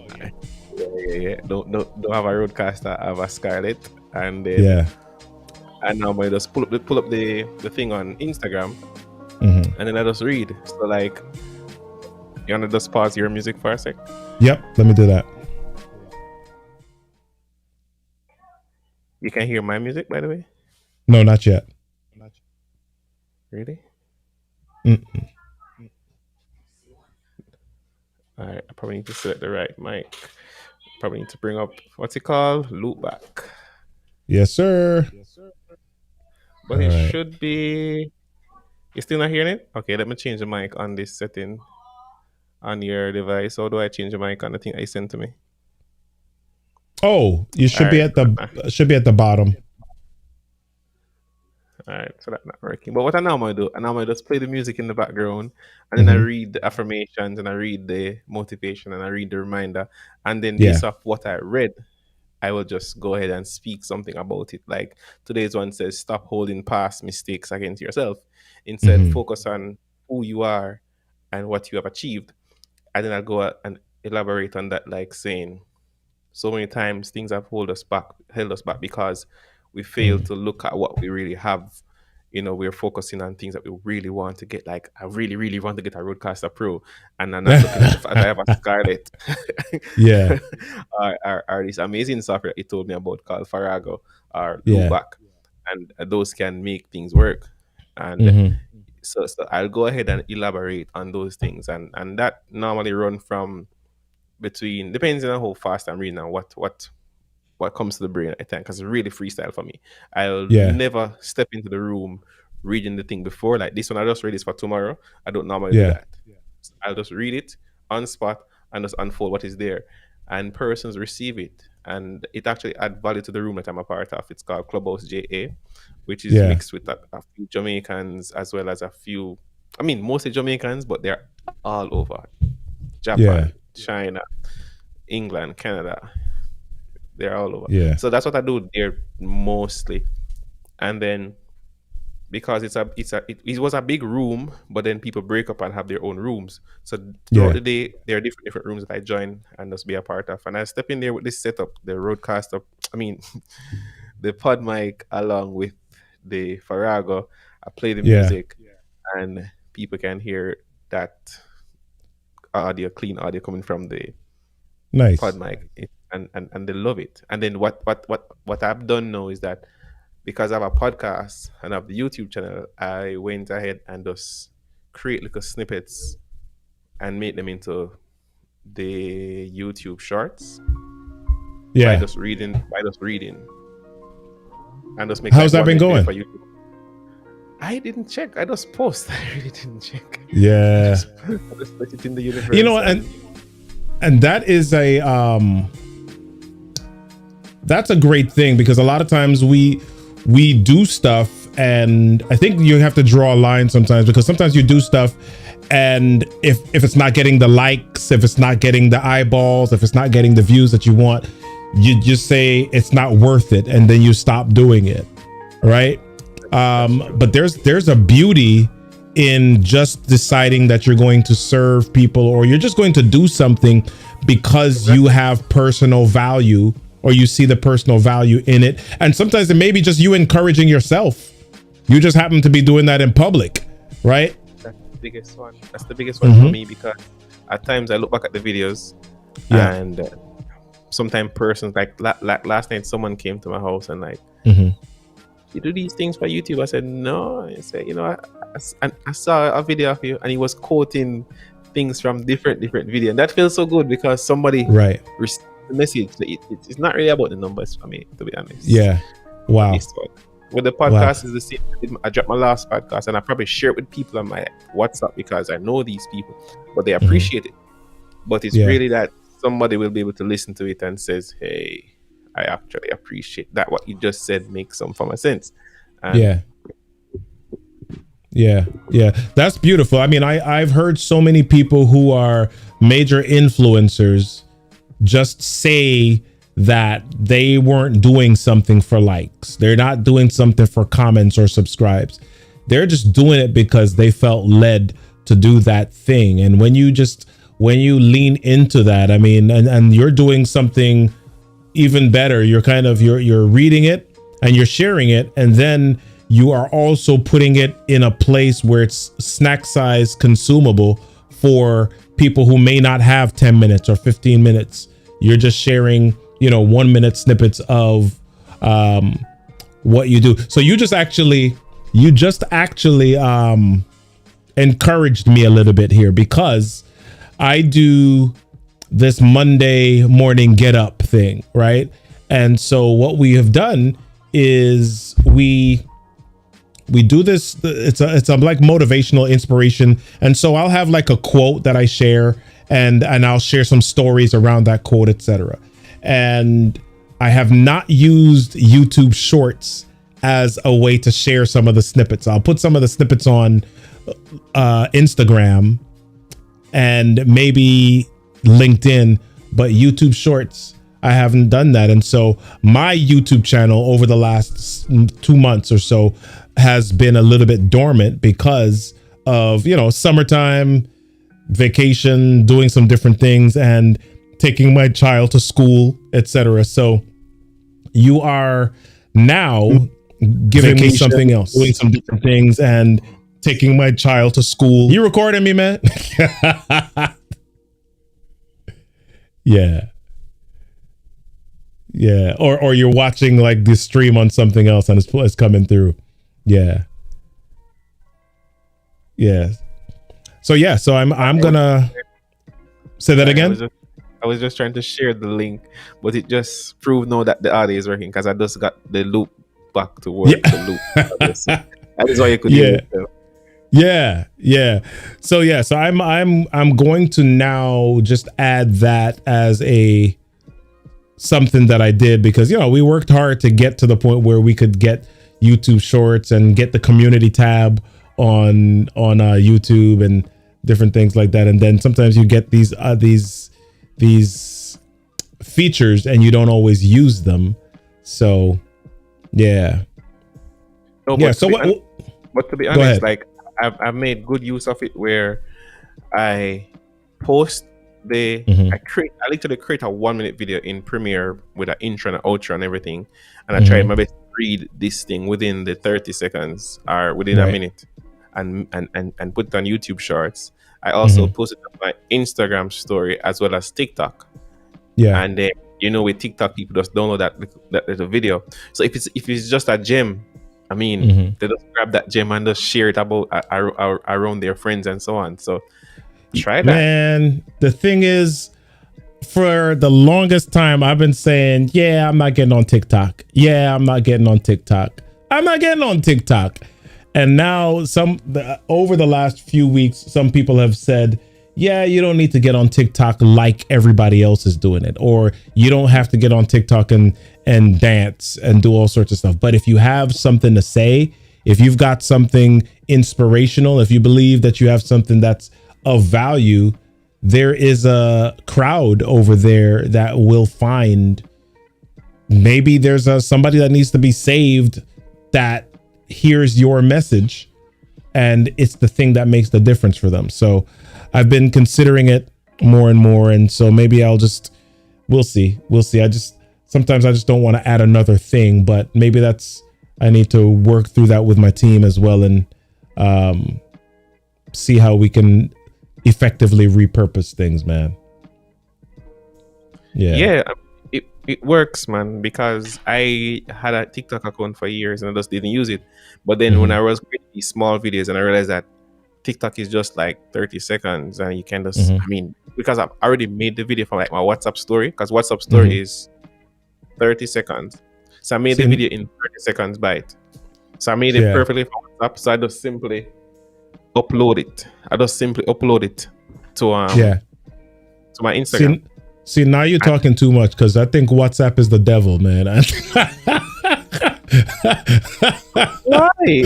[SPEAKER 2] Don't have a Roadcaster. I have a Scarlett, and then and now I just pull up the thing on Instagram, and then I just read. So like, you wanna just pause your music for a sec?
[SPEAKER 1] Yep. Let me do that.
[SPEAKER 2] You can hear my music, by the way.
[SPEAKER 1] No, not yet.
[SPEAKER 2] Really? All right, I probably need to select the right mic. Probably need to bring up, what's it called? Loopback.
[SPEAKER 1] Yes, sir.
[SPEAKER 2] But all it should be, you're still not hearing it? Okay, let me change the mic on this setting on your device. How do I change the mic on the thing I sent to me?
[SPEAKER 1] Oh, you should be at the bottom.
[SPEAKER 2] All right, so that's not working. But what I normally do, I normally just play the music in the background, and then I read the affirmations, and I read the motivation, and I read the reminder, and then
[SPEAKER 1] Yeah.
[SPEAKER 2] based off what I read, I will just go ahead and speak something about it. Like today's one says, "Stop holding past mistakes against yourself. Instead, focus on who you are and what you have achieved." And then I go out and elaborate on that, like saying, so many times things have held us back because we fail to look at what we really have. We're focusing on things that we really want to get. Like, I really, really want to get a Roadcaster Pro, and I'm not looking at the fact that I have a Scarlett.
[SPEAKER 1] Yeah.
[SPEAKER 2] or this amazing software that you told me about called Farago or
[SPEAKER 1] Yeah.
[SPEAKER 2] Loopback, and those can make things work. And so I'll go ahead and elaborate on those things, and that normally run from between, depends on how fast I'm reading and what comes to the brain at a time, because it's really freestyle for me. I'll
[SPEAKER 1] Yeah.
[SPEAKER 2] never step into the room reading the thing before. Like this one, I just read this for tomorrow. I don't normally do
[SPEAKER 1] Yeah.
[SPEAKER 2] that. I'll just read it on spot and just unfold what is there, and persons receive it, and it actually add value to the room that I'm a part of. It's called Clubhouse JA, which is mixed with a few Jamaicans as well as a few, I mean, mostly Jamaicans, but they're all over Japan, China, England, Canada. They're all over.
[SPEAKER 1] Yeah.
[SPEAKER 2] So that's what I do there mostly. And then because it was a big room, but then people break up and have their own rooms. So throughout the day, there are different rooms that I join and just be a part of. And I step in there with this setup, the Roadcaster, the pod mic along with the Farago. I play the music, and people can hear that clean audio coming from the pod mic, and they love it. And then what I've done now is that, because I have a podcast and I have the YouTube channel, I went ahead and just create little snippets and make them into the YouTube shorts. By just reading, and just make.
[SPEAKER 1] How's that been going?
[SPEAKER 2] For YouTube. I didn't check. I just post. I really didn't check.
[SPEAKER 1] Yeah.
[SPEAKER 2] I just put it in the universe.
[SPEAKER 1] You know, and that is that's a great thing, because a lot of times we do stuff, and I think you have to draw a line sometimes, because sometimes you do stuff, and if it's not getting the likes, if it's not getting the eyeballs, if it's not getting the views that you want, you just say it's not worth it, and then you stop doing it, right? But there's a beauty in just deciding that you're going to serve people, or you're just going to do something because you have personal value, or you see the personal value in it. And sometimes it may be just you encouraging yourself. You just happen to be doing that in public, right?
[SPEAKER 2] That's the biggest one. That's the biggest one for me, because at times I look back at the videos, and sometimes persons, like last night, someone came to my house and like, you do these things for YouTube? I said, no. I said, I saw a video of you, and he was quoting things from different videos, and that feels so good, because somebody received the message. It's not really about the numbers for me, to be honest.
[SPEAKER 1] Yeah. Wow.
[SPEAKER 2] With the podcast is the same. I dropped my last podcast, and I probably share it with people on my WhatsApp, because I know these people, but they appreciate it. But it's really that somebody will be able to listen to it and says, hey, I actually appreciate that. What you just said makes some form of sense. And
[SPEAKER 1] yeah. That's beautiful. I mean, I've heard so many people who are major influencers just say that they weren't doing something for likes. They're not doing something for comments or subscribes. They're just doing it because they felt led to do that thing. And when you lean into that, I mean, and you're doing something even better, you're reading it and you're sharing it, and then you are also putting it in a place where it's snack size consumable for people who may not have 10 minutes or 15 minutes. You're just sharing, 1 minute snippets of what you do. So you just actually encouraged me a little bit here, because I do this Monday morning get up thing, right? And so what we have done is we do this. It's a like motivational inspiration. And so I'll have like a quote that I share, and I'll share some stories around that quote, etc. And I have not used YouTube Shorts as a way to share some of the snippets. I'll put some of the snippets on Instagram and maybe LinkedIn, but YouTube Shorts, I haven't done that. And so my YouTube channel over the last 2 months or so has been a little bit dormant because of, summertime, vacation, doing some different things and taking my child to school, etc. So you are now giving me something else, doing some different things and taking my child to school. You recording me, man? Yeah. Or you're watching like this stream on something else and it's coming through. Yeah. So I'm gonna say that again.
[SPEAKER 2] I was just trying to share the link, but it just proved now that the audio is working because I just got the loop back to work.
[SPEAKER 1] Yeah.
[SPEAKER 2] The loop. That is why you could hear it.
[SPEAKER 1] Yeah. So I'm going to now just add that as a something that I did because we worked hard to get to the point where we could get YouTube Shorts and get the community tab on YouTube and different things like that. And then sometimes you get these features and you don't always use them. So yeah.
[SPEAKER 2] No,
[SPEAKER 1] yeah.
[SPEAKER 2] But to be honest, like I've made good use of it where I post I literally create a 1-minute video in Premiere with an intro and an outro and everything, and I try my best to read this thing within the 30 seconds or within a minute, and put it on YouTube Shorts. I also post it on my Instagram story as well as TikTok.
[SPEAKER 1] Yeah,
[SPEAKER 2] and then with TikTok people just download that little video. So if it's just a gem, I mean, they just grab that gem and just share it around their friends and so on. So try that.
[SPEAKER 1] Man, the thing is, for the longest time, I've been saying, I'm not getting on TikTok. I'm not getting on TikTok. And now over the last few weeks, some people have said, you don't need to get on TikTok like everybody else is doing it, or you don't have to get on TikTok and dance and do all sorts of stuff. But if you have something to say, if you've got something inspirational, if you believe that you have something that's of value, there is a crowd over there that will find, maybe there's somebody that needs to be saved that hears your message, and it's the thing that makes the difference for them. So I've been considering it more and more, and so maybe we'll see. Sometimes I just don't want to add another thing, but maybe I need to work through that with my team as well, and see how we can effectively repurpose things, man.
[SPEAKER 2] It works, man, because I had a TikTok account for years and I just didn't use it. But then when I was creating these small videos and I realized that TikTok is just like 30 seconds and you can just because I've already made the video for like my WhatsApp story, because WhatsApp story is 30 seconds. So I made the video in 30 seconds bite. So I made it perfectly for WhatsApp. So I just simply upload it to my Instagram.
[SPEAKER 1] See, now you're talking too much, because I think WhatsApp is the devil, man.
[SPEAKER 2] Why?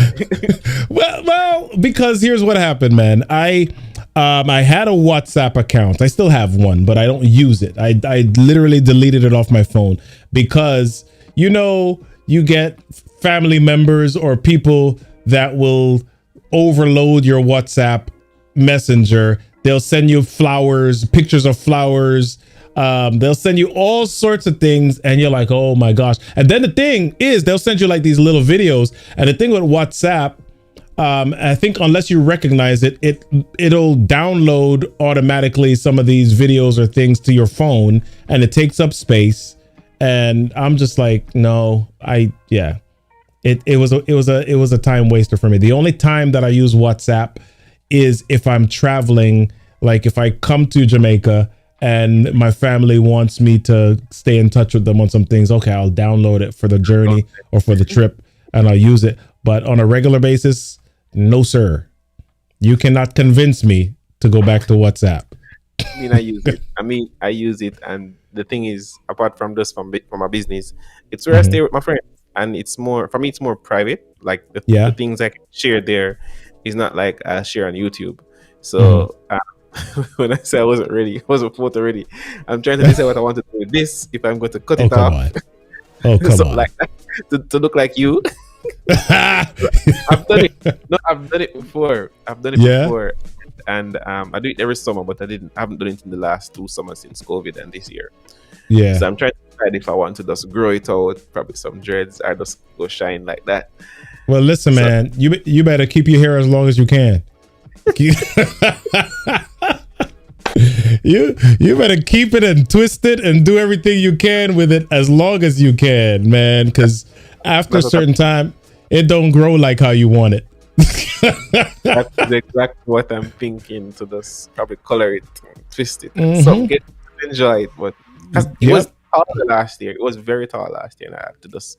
[SPEAKER 1] well, because here's what happened, man. I had a WhatsApp account. I still have one, but I don't use it. I literally deleted it off my phone because, you get family members or people that will overload your WhatsApp messenger. They'll send you flowers, pictures of flowers. They'll send you all sorts of things and you're like, oh my gosh. And then the thing is, they'll send you like these little videos. And the thing with WhatsApp, I think unless you recognize it, it'll download automatically some of these videos or things to your phone, and it takes up space. And I'm just like, no, it was a time waster for me. The only time that I use WhatsApp is if I'm traveling, like if I come to Jamaica and my family wants me to stay in touch with them on some things. Okay, I'll download it for the journey or for the trip and I'll use it. But on a regular basis, no, sir. You cannot convince me to go back to WhatsApp.
[SPEAKER 2] I use it. And the thing is, apart from this, from my business, it's where I stay with my friends. and it's more for me. It's more private. Like
[SPEAKER 1] Yeah.
[SPEAKER 2] the things I can share there is not like I share on YouTube. So when I say I wasn't ready, I wasn't photo ready. I'm trying to decide what I want to do with this. If I'm going to cut
[SPEAKER 1] Oh,
[SPEAKER 2] it
[SPEAKER 1] come
[SPEAKER 2] off,
[SPEAKER 1] on. Oh, come
[SPEAKER 2] something
[SPEAKER 1] on.
[SPEAKER 2] like that, to look like you. I've done it. No, I've done it before. Before, and I do it every summer, but I haven't done it in the last 2 summers since COVID and this year.
[SPEAKER 1] Yeah.
[SPEAKER 2] So I'm trying to decide if I want to just grow it out, probably some dreads, or just go shine like that.
[SPEAKER 1] Well, listen, man, you better keep your hair as long as you can. You better keep it and twist it and do everything you can with it as long as you can, man, because after a certain time it don't grow like how you want it.
[SPEAKER 2] That's exactly what I'm thinking, to just probably color it, twist it, so get enjoy it. But it was tall last year. It was very tall last year, and I had to just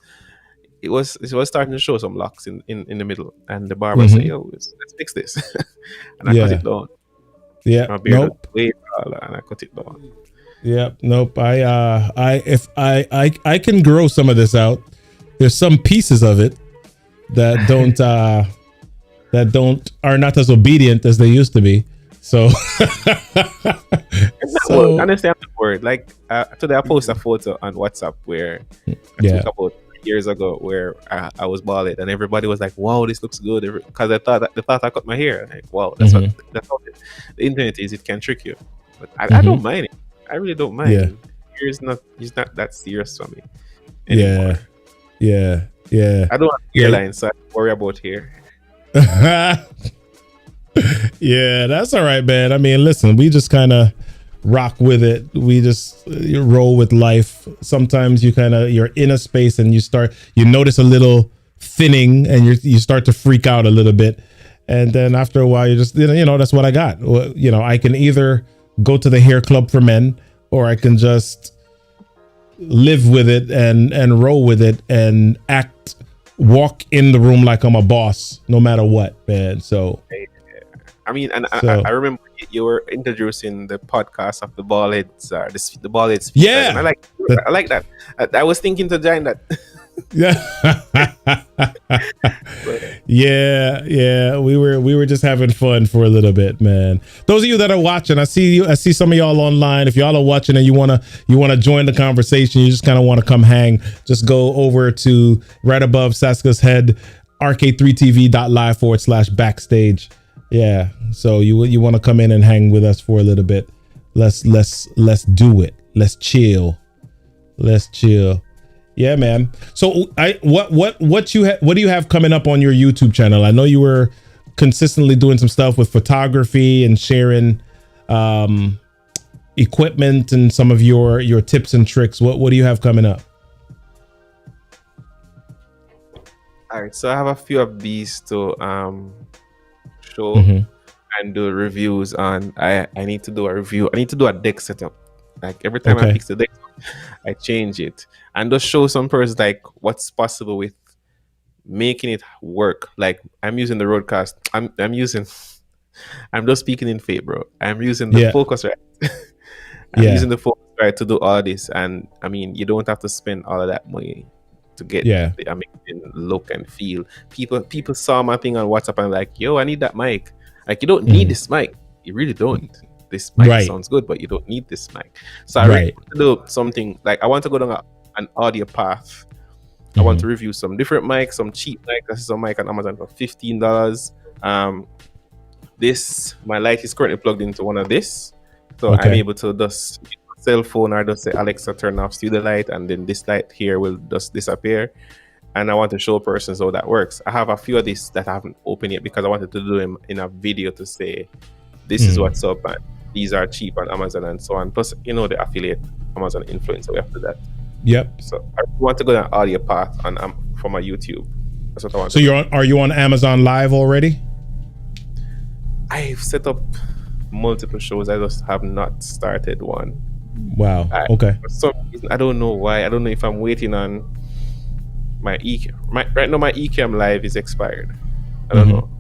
[SPEAKER 2] it was starting to show some locks in the middle, and the barber said, "Yo, let's fix this," and I cut it down.
[SPEAKER 1] Yeah.
[SPEAKER 2] My beard was way taller, and I cut it down.
[SPEAKER 1] Yeah. Nope. I can grow some of this out. There's some pieces of it that are not as obedient as they used to be. So,
[SPEAKER 2] I understand the word. Like today, I posted a photo on WhatsApp where I took about years ago where I was bald, and everybody was like, "Wow, this looks good," because they thought I cut my hair. Like, wow, that's how the internet is. It can trick you, but I don't mind it. I really don't mind.
[SPEAKER 1] Yeah.
[SPEAKER 2] Hair is not that serious for me anymore.
[SPEAKER 1] Yeah.
[SPEAKER 2] I don't have hairline, so I don't worry about hair.
[SPEAKER 1] Yeah, that's all right, man. I mean, listen, we just kind of rock with it. We just roll with life. Sometimes you're in a space and you notice a little thinning, and you start to freak out a little bit, and then after a while you just that's what I got. I can either go to the hair club for men, or I can just live with it and roll with it and walk in the room like I'm a boss no matter what, man. So
[SPEAKER 2] I mean, and I remember you were introducing the podcast of the bald heads, the bald heads.
[SPEAKER 1] Yeah,
[SPEAKER 2] and I like that. I was thinking to join that.
[SPEAKER 1] Yeah. We were just having fun for a little bit, man. Those of you that are watching, I see some of y'all online. If y'all are watching and you wanna join the conversation, you just kind of want to come hang, just go over to right above Saska's head, rk3tv.live/backstage. Yeah, so you want to come in and hang with us for a little bit. Let's do it. Let's chill. Yeah, man. So what do you have coming up on your YouTube channel? I know you were consistently doing some stuff with photography and sharing equipment and some of your tips and tricks. What do you have coming up?
[SPEAKER 2] All right, so I have a few of these to show and do reviews on. I need to do a review. I need to do a deck setup. Like every time I fix the deck, I change it and just show some persons like what's possible with making it work. Like I'm using the Rodecaster. I'm just speaking in faith, bro. I'm using the Focusrite. Using the Focusrite to do all this, and I mean, you don't have to spend all of that money to get the amazing look and feel. People saw my thing on WhatsApp and like, yo, I need that mic. Like, you don't need this mic. You really don't. This mic sounds good, but you don't need this mic. So I really want to do something like I want to go down an audio path. I want to review some different mics, some cheap mics. This is a mic on Amazon for $15. My light is currently plugged into one of this, so I'm able to just use my cell phone or just say, Alexa, turn off studio light, and then this light here will just disappear. And I want to show persons how that works. I have a few of these that I haven't opened yet because I wanted to do them in a video to say, this is what's up, and these are cheap on Amazon and so on. Plus, the affiliate Amazon influencer we have to that.
[SPEAKER 1] Yep.
[SPEAKER 2] So I want to go down audio path for my YouTube. That's what I want.
[SPEAKER 1] So are you on Amazon Live already?
[SPEAKER 2] I've set up multiple shows. I just have not started one.
[SPEAKER 1] Wow. Okay.
[SPEAKER 2] For some reason, I don't know why. I don't know if I'm waiting on my eCam. Right now, my eCam Live is expired. I don't know.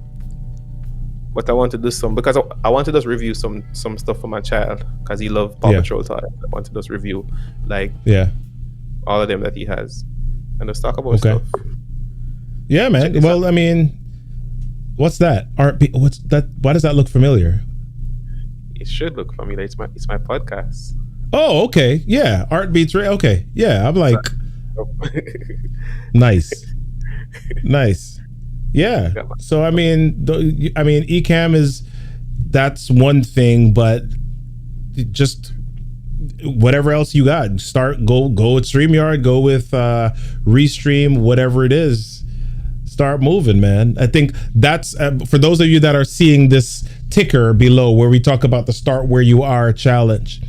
[SPEAKER 2] But I want to do some, because I want to just review some stuff for my child, because he loves Paw Patrol toys. I want to just review all of them that he has. and just talk about
[SPEAKER 1] Okay.
[SPEAKER 2] stuff.
[SPEAKER 1] Yeah, man. Well, I mean, what's that? What's that? Why does that look familiar?
[SPEAKER 2] It should look familiar. It's my podcast.
[SPEAKER 1] Oh, okay. Yeah. Art Beats. Okay. Yeah. I'm like, nice. Nice. Yeah. So, I mean, Ecamm that's one thing, but just whatever else you got, go with StreamYard, go with Restream, whatever it is, start moving, man. I think that's for those of you that are seeing this ticker below where we talk about the start where you are challenge.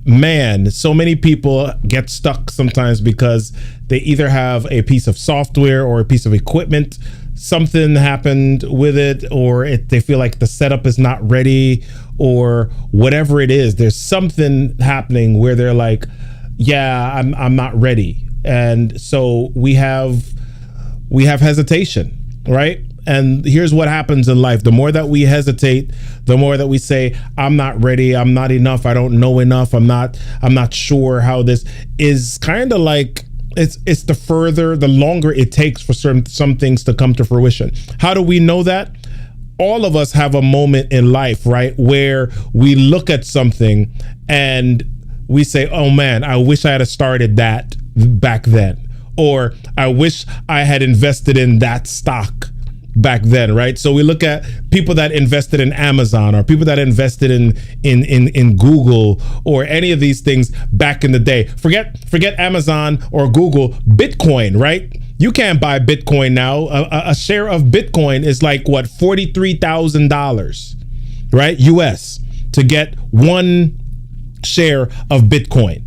[SPEAKER 1] Man, so many people get stuck sometimes because they either have a piece of software or a piece of equipment, something happened with it, or they feel like the setup is not ready, or whatever it is. There's something happening where they're like, yeah, I'm not ready. And so we have hesitation, right? And here's what happens in life. The more that we hesitate, the more that we say, I'm not ready, I'm not enough, I don't know enough, I'm not sure how this is. Kind of like it's the longer it takes for some things to come to fruition. How do we know that? All of us have a moment in life, right, where we look at something and we say, oh man, I wish I had started that back then, or I wish I had invested in that stock back then, right? So we look at people that invested in Amazon, or people that invested in Google, or any of these things back in the day. Forget Amazon or Google. Bitcoin, right? You can't buy Bitcoin now. A share of Bitcoin is like what, $43,000, right? US, to get one share of Bitcoin,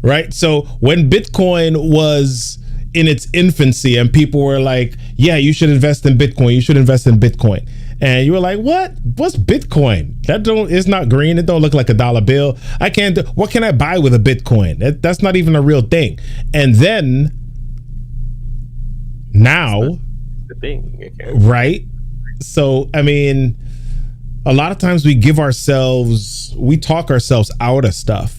[SPEAKER 1] right? So when Bitcoin was in its infancy and people were like, yeah, you should invest in Bitcoin, you should invest in Bitcoin, and you were like, what's Bitcoin? It's not green, it don't look like a dollar bill, what can I buy with a Bitcoin? That's not even a real thing. And then now
[SPEAKER 2] the thing,
[SPEAKER 1] right? So I mean, a lot of times we talk ourselves out of stuff.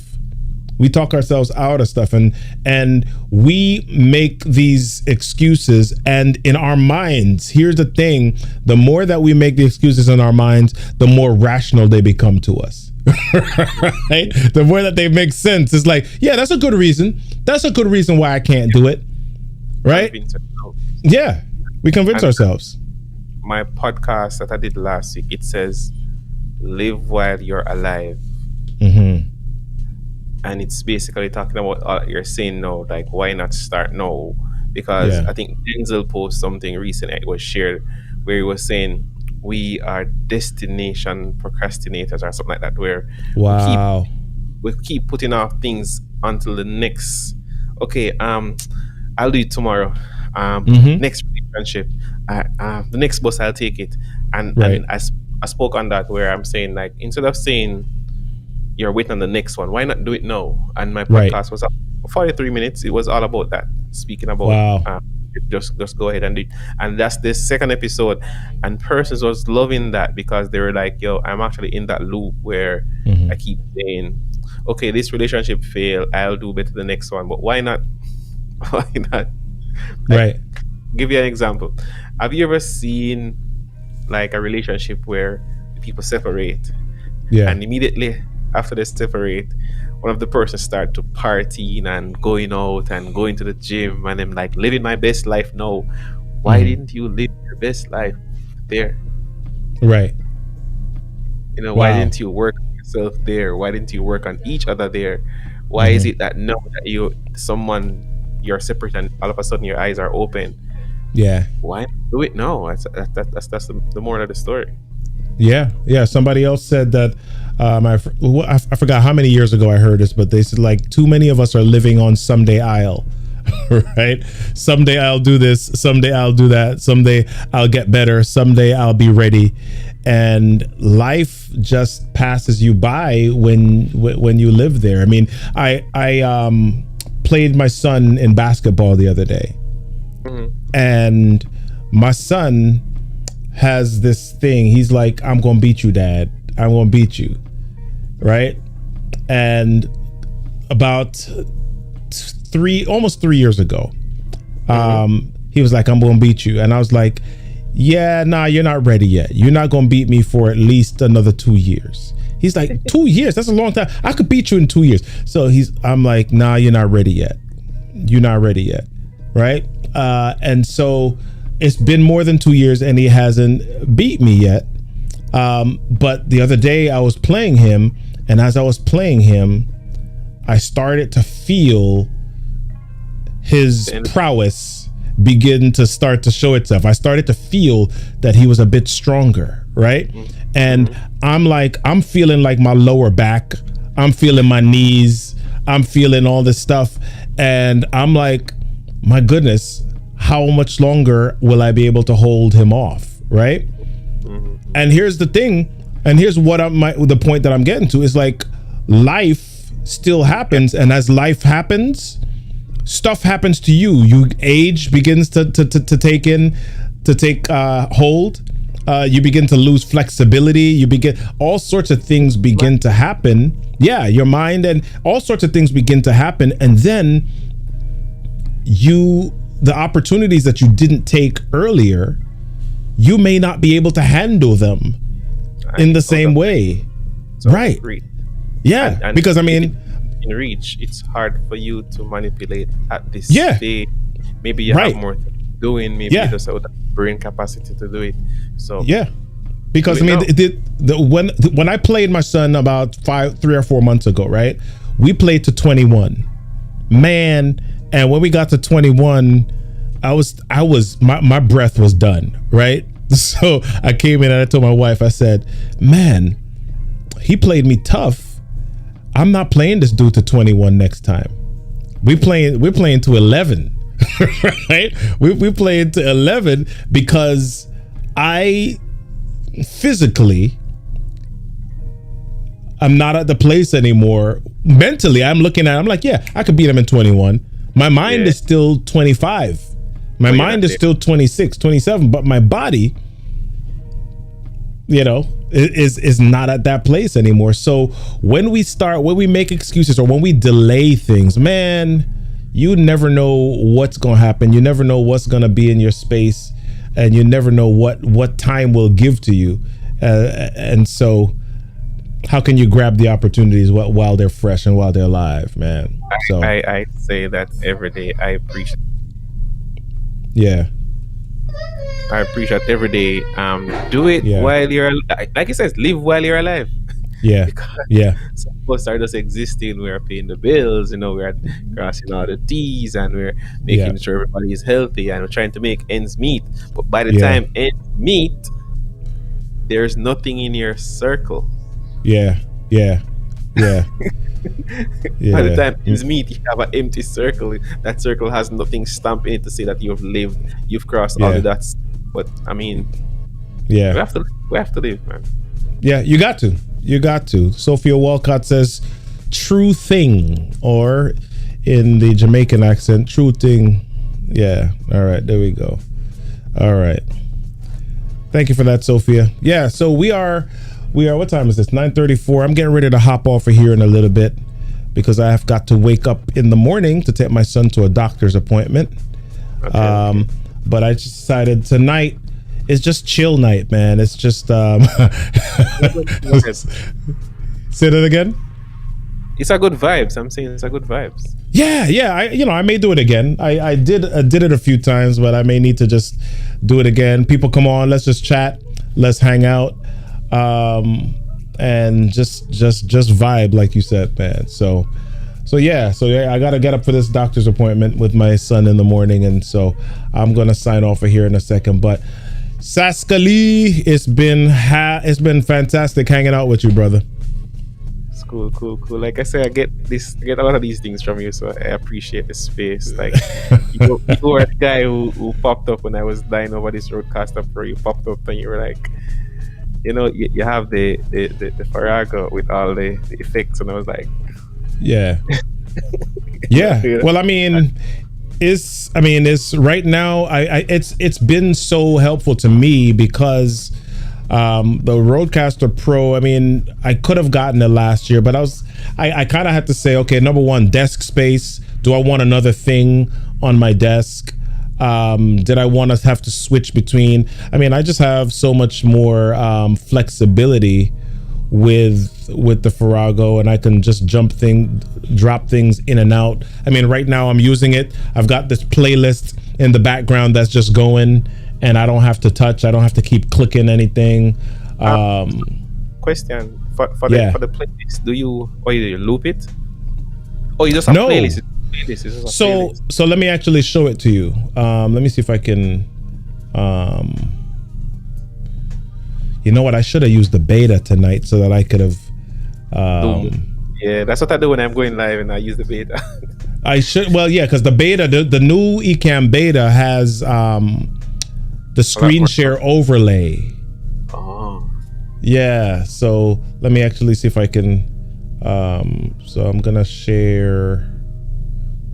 [SPEAKER 1] And we make these excuses, and in our minds, here's the thing, the more that we make the excuses in our minds, the more rational they become to us. Right? The more that they make sense. It's like, yeah, that's a good reason why I can't do it, right? Yeah, we convince ourselves.
[SPEAKER 2] My podcast that I did last week, it says live while you're alive.
[SPEAKER 1] Mm-hmm.
[SPEAKER 2] And it's basically talking about what you're saying now, like why not start now? Because I think Denzel posted something recently, it was shared, where he was saying we are destination procrastinators or something like that, where we keep putting off things until the next, okay, I'll do it tomorrow, next relationship, the next bus, I'll take it. And I spoke on that, where I'm saying, like, instead of saying you're waiting on the next one, why not do it now? And my podcast was 43 minutes. It was all about that, speaking about just go ahead and do it. And that's the second episode, and persons was loving that because they were like, yo, I'm actually in that loop where I keep saying, okay, this relationship failed, I'll do better the next one, but why not like, give you an example. Have you ever seen like a relationship where people separate, and immediately after they separate, one of the persons start to partying and going out and going to the gym, and I'm like, living my best life now. Why didn't you live your best life there?
[SPEAKER 1] Right.
[SPEAKER 2] You know, why didn't you work on yourself there? Why didn't you work on each other there? Why is it that now that you're separate and all of a sudden your eyes are open?
[SPEAKER 1] Yeah.
[SPEAKER 2] Why do it now? That's the moral of the story.
[SPEAKER 1] Yeah. Somebody else said that. I forgot how many years ago I heard this, but they said, like, too many of us are living on someday I'll, right? Someday I'll do this. Someday I'll do that. Someday I'll get better. Someday I'll be ready. And life just passes you by when you live there. I mean, I played my son in basketball the other day, and my son has this thing. He's like, I'm gonna beat you, Dad. I'm gonna beat you, right? And about almost 3 years ago. He was like, I'm gonna beat you, and I was like, yeah, nah, you're not ready yet. You're not gonna beat me for at least another 2 years. He's like, 2 years? That's a long time. I could beat you in 2 years. So I'm like, nah, you're not ready yet. You're not ready yet, right? And so it's been more than 2 years, and he hasn't beat me yet. But the other day I was playing him, and as I was playing him, I started to feel his prowess begin to start to show itself. I started to feel that he was a bit stronger, right? And I'm feeling like my lower back, I'm feeling my knees, I'm feeling all this stuff, and I'm like, my goodness, how much longer will I be able to hold him off, right? And here's the thing, and here's what the point that I'm getting to is like, life still happens, and as life happens, stuff happens to you. You age begins to take hold. You begin to lose flexibility. All sorts of things begin to happen. Yeah, your mind and all sorts of things begin to happen, and then the opportunities that you didn't take earlier, you may not be able to handle them in the same way. Right. Yeah,
[SPEAKER 2] and
[SPEAKER 1] because I mean,
[SPEAKER 2] in reach, it's hard for you to manipulate at this stage. Maybe you have more doing, maybe you just have the brain capacity to do it. So because I mean, when I played my son about 3 or 4 months ago, right? We played to 21, man, and when we got to 21, my breath was done, right? So I came in and I told my wife, I said, man, he played me tough. I'm not playing this dude to 21 next time. We're playing to 11, right? We're playing to 11 because I physically, I'm not at the place anymore. Mentally, I'm like, yeah, I could beat him in 21. My mind is still 25. My mind is still 26, 27, but my body, is not at that place anymore. So when we make excuses or when we delay things, man, you never know what's going to happen. You never know what's going to be in your space, and you never know what time will give to you. And so how can you grab the opportunities while they're fresh and while they're alive, man? So I say that every day. I appreciate.
[SPEAKER 1] Yeah.
[SPEAKER 2] I appreciate every day. Do it while you're, like it says, live while you're alive.
[SPEAKER 1] Yeah. Yeah.
[SPEAKER 2] Some of us are just existing. We're paying the bills, we're crossing all the T's, and we're making sure everybody is healthy, and we're trying to make ends meet. But by the time ends meet, there's nothing in your circle.
[SPEAKER 1] Yeah. Yeah. Yeah.
[SPEAKER 2] By the time ends meet, you have an empty circle. That circle has nothing stamped in it to say that you've lived, you've crossed all of that. But I mean, we have to live, man.
[SPEAKER 1] Yeah, you got to. Sophia Walcott says, true thing, or in the Jamaican accent, true thing. Yeah. All right, there we go. All right. Thank you for that, Sophia. Yeah, so we are, what time is this? 9:34. I'm getting ready to hop off of here in a little bit because I have got to wake up in the morning to take my son to a doctor's appointment. Okay. But I just decided tonight is just chill night, man. It's just say that again.
[SPEAKER 2] It's a good vibes. I'm saying it's a good vibes.
[SPEAKER 1] Yeah. I may do it again. I did it a few times, but I may need to just do it again. People come on, let's just chat, let's hang out, and just vibe, like you said, man. So I gotta get up for this doctor's appointment with my son in the morning, and so I'm gonna sign off of here in a second. But Saska Lee, it's been fantastic hanging out with you, brother.
[SPEAKER 2] It's cool. Like I say, I get a lot of these things from you, so I appreciate the space. Like you were the guy who popped up when I was dying over this roadcaster Pro. You popped up and you were like, you have the Farrago with all the effects, and I was like, yeah.
[SPEAKER 1] Well, it's right now. It's been so helpful to me because The Rodecaster Pro, I mean, I could have gotten it last year, but I kind of had to say, okay, number one, desk space. Do I want another thing on my desk? Did I want to have to switch between? I mean, I just have so much more flexibility with the Farrago, and I can just drop things in and out. I mean, right now I'm using it. I've got this playlist in the background that's just going, and I don't have to touch. I don't have to keep clicking anything.
[SPEAKER 2] Question for the playlist: do you loop it? Oh, you just have playlist.
[SPEAKER 1] So let me actually show it to you. Let me see if I can. You know what? I should have used the beta tonight so that I could have.
[SPEAKER 2] Yeah, that's what I do when I'm going live and I use the beta.
[SPEAKER 1] I should. Well, yeah, because the beta, the new Ecamm beta has the screen share overlay.
[SPEAKER 2] Oh.
[SPEAKER 1] Yeah. So let me actually see if I can. So I'm gonna share.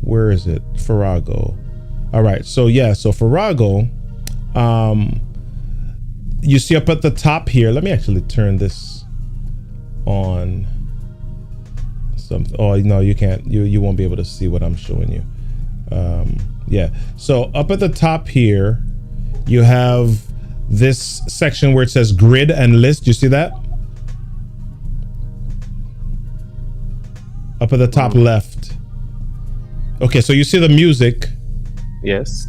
[SPEAKER 1] Where is it? Farrago. All right. So yeah. So Farrago. You see up at the top here. Let me actually turn this on. Oh no, you can't. You won't be able to see what I'm showing you. Yeah. So up at the top here, you have this section where it says grid and list. You see that? Up at the top left. Okay, so you see the music.
[SPEAKER 2] Yes.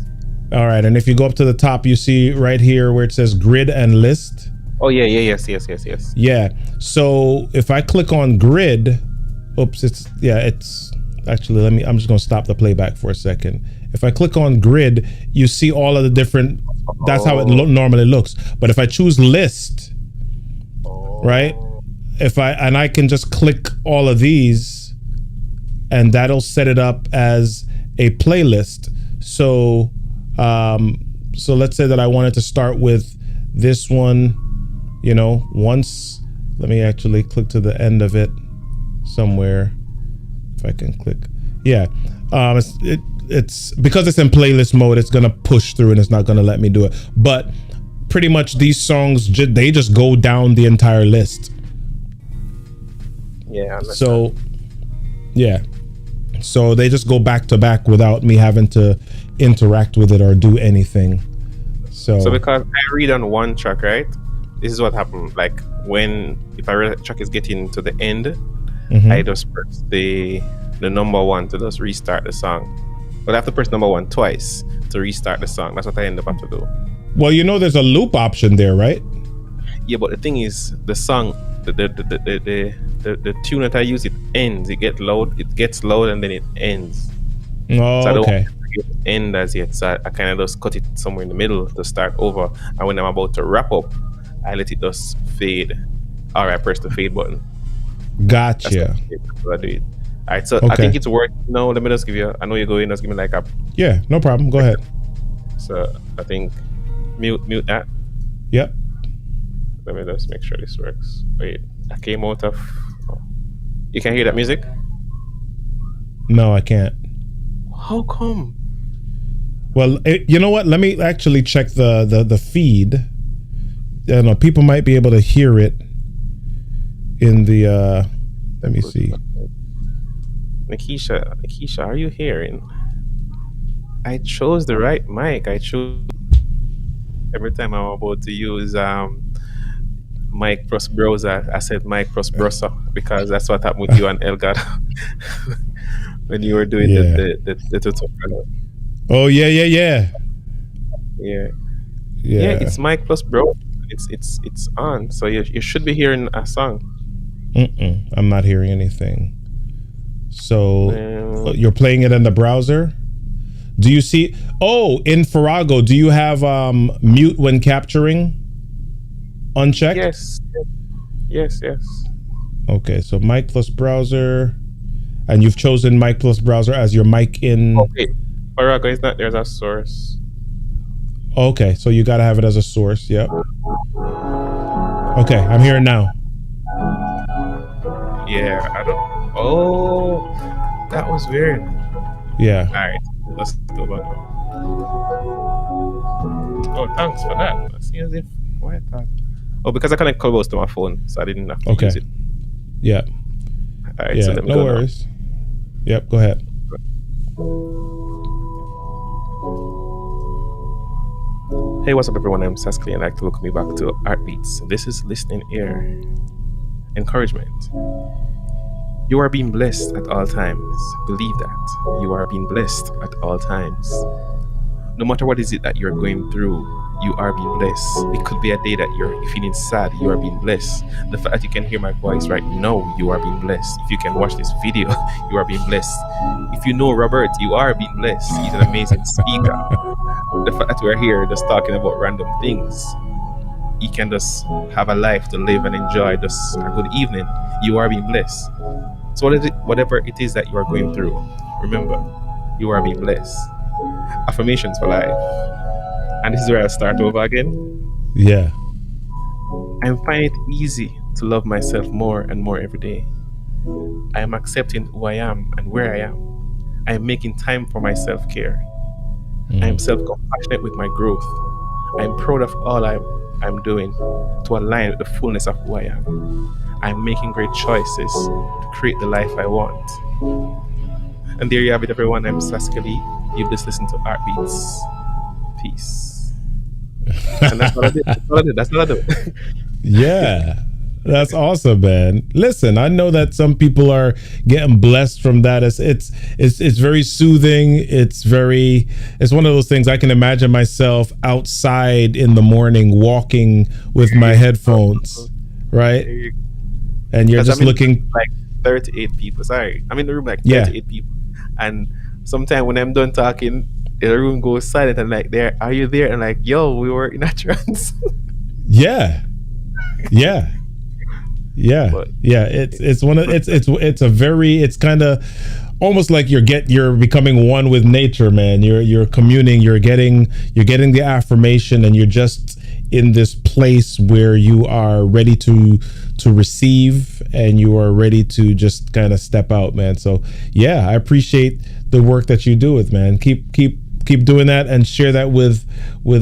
[SPEAKER 1] All right, and if you go up to the top, you see right here where it says grid and list.
[SPEAKER 2] Oh yeah, yes.
[SPEAKER 1] Yeah. So if I click on grid, oops, it's actually, I'm just gonna stop the playback for a second. If I click on grid, you see all of the different, that's how it normally looks. But if I choose list, right? I can just click all of these and that'll set it up as a playlist. So let's say that I wanted to start with this one, let me actually click to the end of it somewhere. If I can click. Yeah. It's because it's in playlist mode, it's going to push through and it's not going to let me do it. But pretty much these songs, they just go down the entire list.
[SPEAKER 2] Yeah.
[SPEAKER 1] So, yeah. So they just go back to back without me having to interact with it or do anything. So
[SPEAKER 2] because I read on one track, right? This is what happened. Like if I read a track is getting to the end, I just press the number one to just restart the song. But I have to press number one twice to restart the song. That's what I end up having to do.
[SPEAKER 1] Well, there's a loop option there, right?
[SPEAKER 2] Yeah, but the thing is, the song, the tune that I use, it ends. It gets loud, and then it ends.
[SPEAKER 1] Oh,
[SPEAKER 2] so I don't
[SPEAKER 1] okay.
[SPEAKER 2] end as yet, so I kind of just cut it somewhere in the middle to start over, and when I'm about to wrap up, I let it just fade, or I press the fade button.
[SPEAKER 1] Gotcha.
[SPEAKER 2] That's what I do it. All right, so okay. I think it's working. No, let me just give you. I know you're going. Just give me like a.
[SPEAKER 1] Yeah, no problem. Go ahead.
[SPEAKER 2] So I think mute that.
[SPEAKER 1] Yep.
[SPEAKER 2] Let me just make sure this works. Wait, I came out of. Oh. You can hear that music?
[SPEAKER 1] No, I can't.
[SPEAKER 2] How come?
[SPEAKER 1] Well, you know what? Let me actually check the feed. I know people might be able to hear it in the. Let me see.
[SPEAKER 2] Nikisha, are you hearing? I chose the right mic. I chose every time I'm about to use mic plus browser. I said mic plus browser because that's what happened with you and Elgato when you were doing the tutorial.
[SPEAKER 1] Oh yeah.
[SPEAKER 2] Yeah. It's mic plus browser. It's on, so you should be hearing a song.
[SPEAKER 1] I'm not hearing anything. So you're playing it in the browser? Do you see? Oh, in Farrago, do you have mute when capturing unchecked?
[SPEAKER 2] Yes.
[SPEAKER 1] Okay, so mic plus browser, and you've chosen mic plus browser as your mic in.
[SPEAKER 2] Okay, Farrago is not there as a source.
[SPEAKER 1] Okay, so you gotta have it as a source. Yep. Okay, I'm hearing now.
[SPEAKER 2] Yeah, I don't. Oh, that was weird.
[SPEAKER 1] Yeah.
[SPEAKER 2] All right, let's go back. Oh, thanks for that. Let's see as if. Why that? Oh, because I connect Clubhouse to my phone, so I didn't have to use it.
[SPEAKER 1] Yeah.
[SPEAKER 2] All right,
[SPEAKER 1] Yeah,
[SPEAKER 2] so let me
[SPEAKER 1] no
[SPEAKER 2] go
[SPEAKER 1] worries. Yep, go ahead.
[SPEAKER 2] Hey, what's up, everyone? I'm Saskly, and I'd like to welcome you back to Heartbeats. This is Listening Ear. Encouragement. You are being blessed at all times. Believe that. You are being blessed at all times. No matter what is it that you're going through, you are being blessed. It could be a day that you're feeling sad, you are being blessed. The fact that you can hear my voice right now, you are being blessed. If you can watch this video, you are being blessed. If you know Robert, you are being blessed. He's an amazing speaker. The fact that we're here just talking about random things, you can just have a life to live and enjoy, just a good evening, you are being blessed. So whatever it is that you are going through, remember, you are being blessed. Affirmations for life. And this is where I start over again.
[SPEAKER 1] Yeah.
[SPEAKER 2] I'm finding it easy to love myself more and more every day. I am accepting who I am and where I am. I am making time for my self-care. I am self-compassionate with my growth. I am proud of all I'm doing to align with the fullness of who I am. I am making great choices to create the life I want. And there you have it, everyone. I'm Saskali. You've just listened to Heartbeats. Peace. And that's what I did. That's what I do.
[SPEAKER 1] Yeah. That's awesome, man. Listen, I know that some people are getting blessed from that. It's very soothing. It's one of those things I can imagine myself outside in the morning walking with my headphones, right? And you're just looking
[SPEAKER 2] like 38 people. Sorry. I'm in the room like 38 people. And sometimes when I'm done talking, the room goes silent and like, are you there? And like, yo, we were in a trance.
[SPEAKER 1] Yeah. It's kind of almost like you're becoming one with nature, man. You're communing, you're getting the affirmation, and you're just in this place where you are ready to receive, and you are ready to just kind of step out, man. So yeah, I appreciate the work that you do with, man. Keep doing that and share that with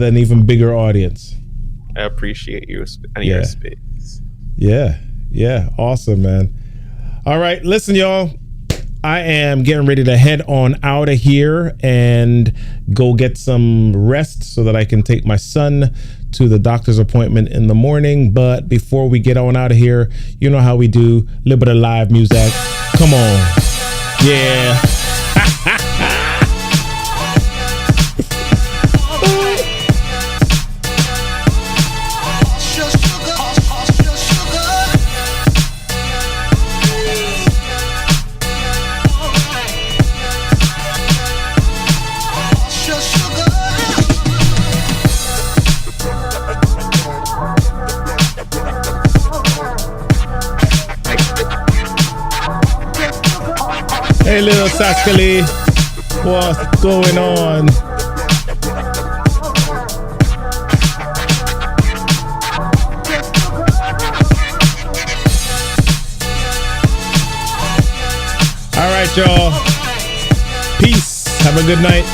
[SPEAKER 1] an even bigger audience.
[SPEAKER 2] I appreciate you and your space.
[SPEAKER 1] Yeah, awesome, man. All right, listen, y'all. I am getting ready to head on out of here and go get some rest so that I can take my son to the doctor's appointment in the morning. But before we get on out of here, you know how we do. A little bit of live music. Come on. Yeah. Hey, little Saskali, what's going on? All right, y'all. Peace. Have a good night.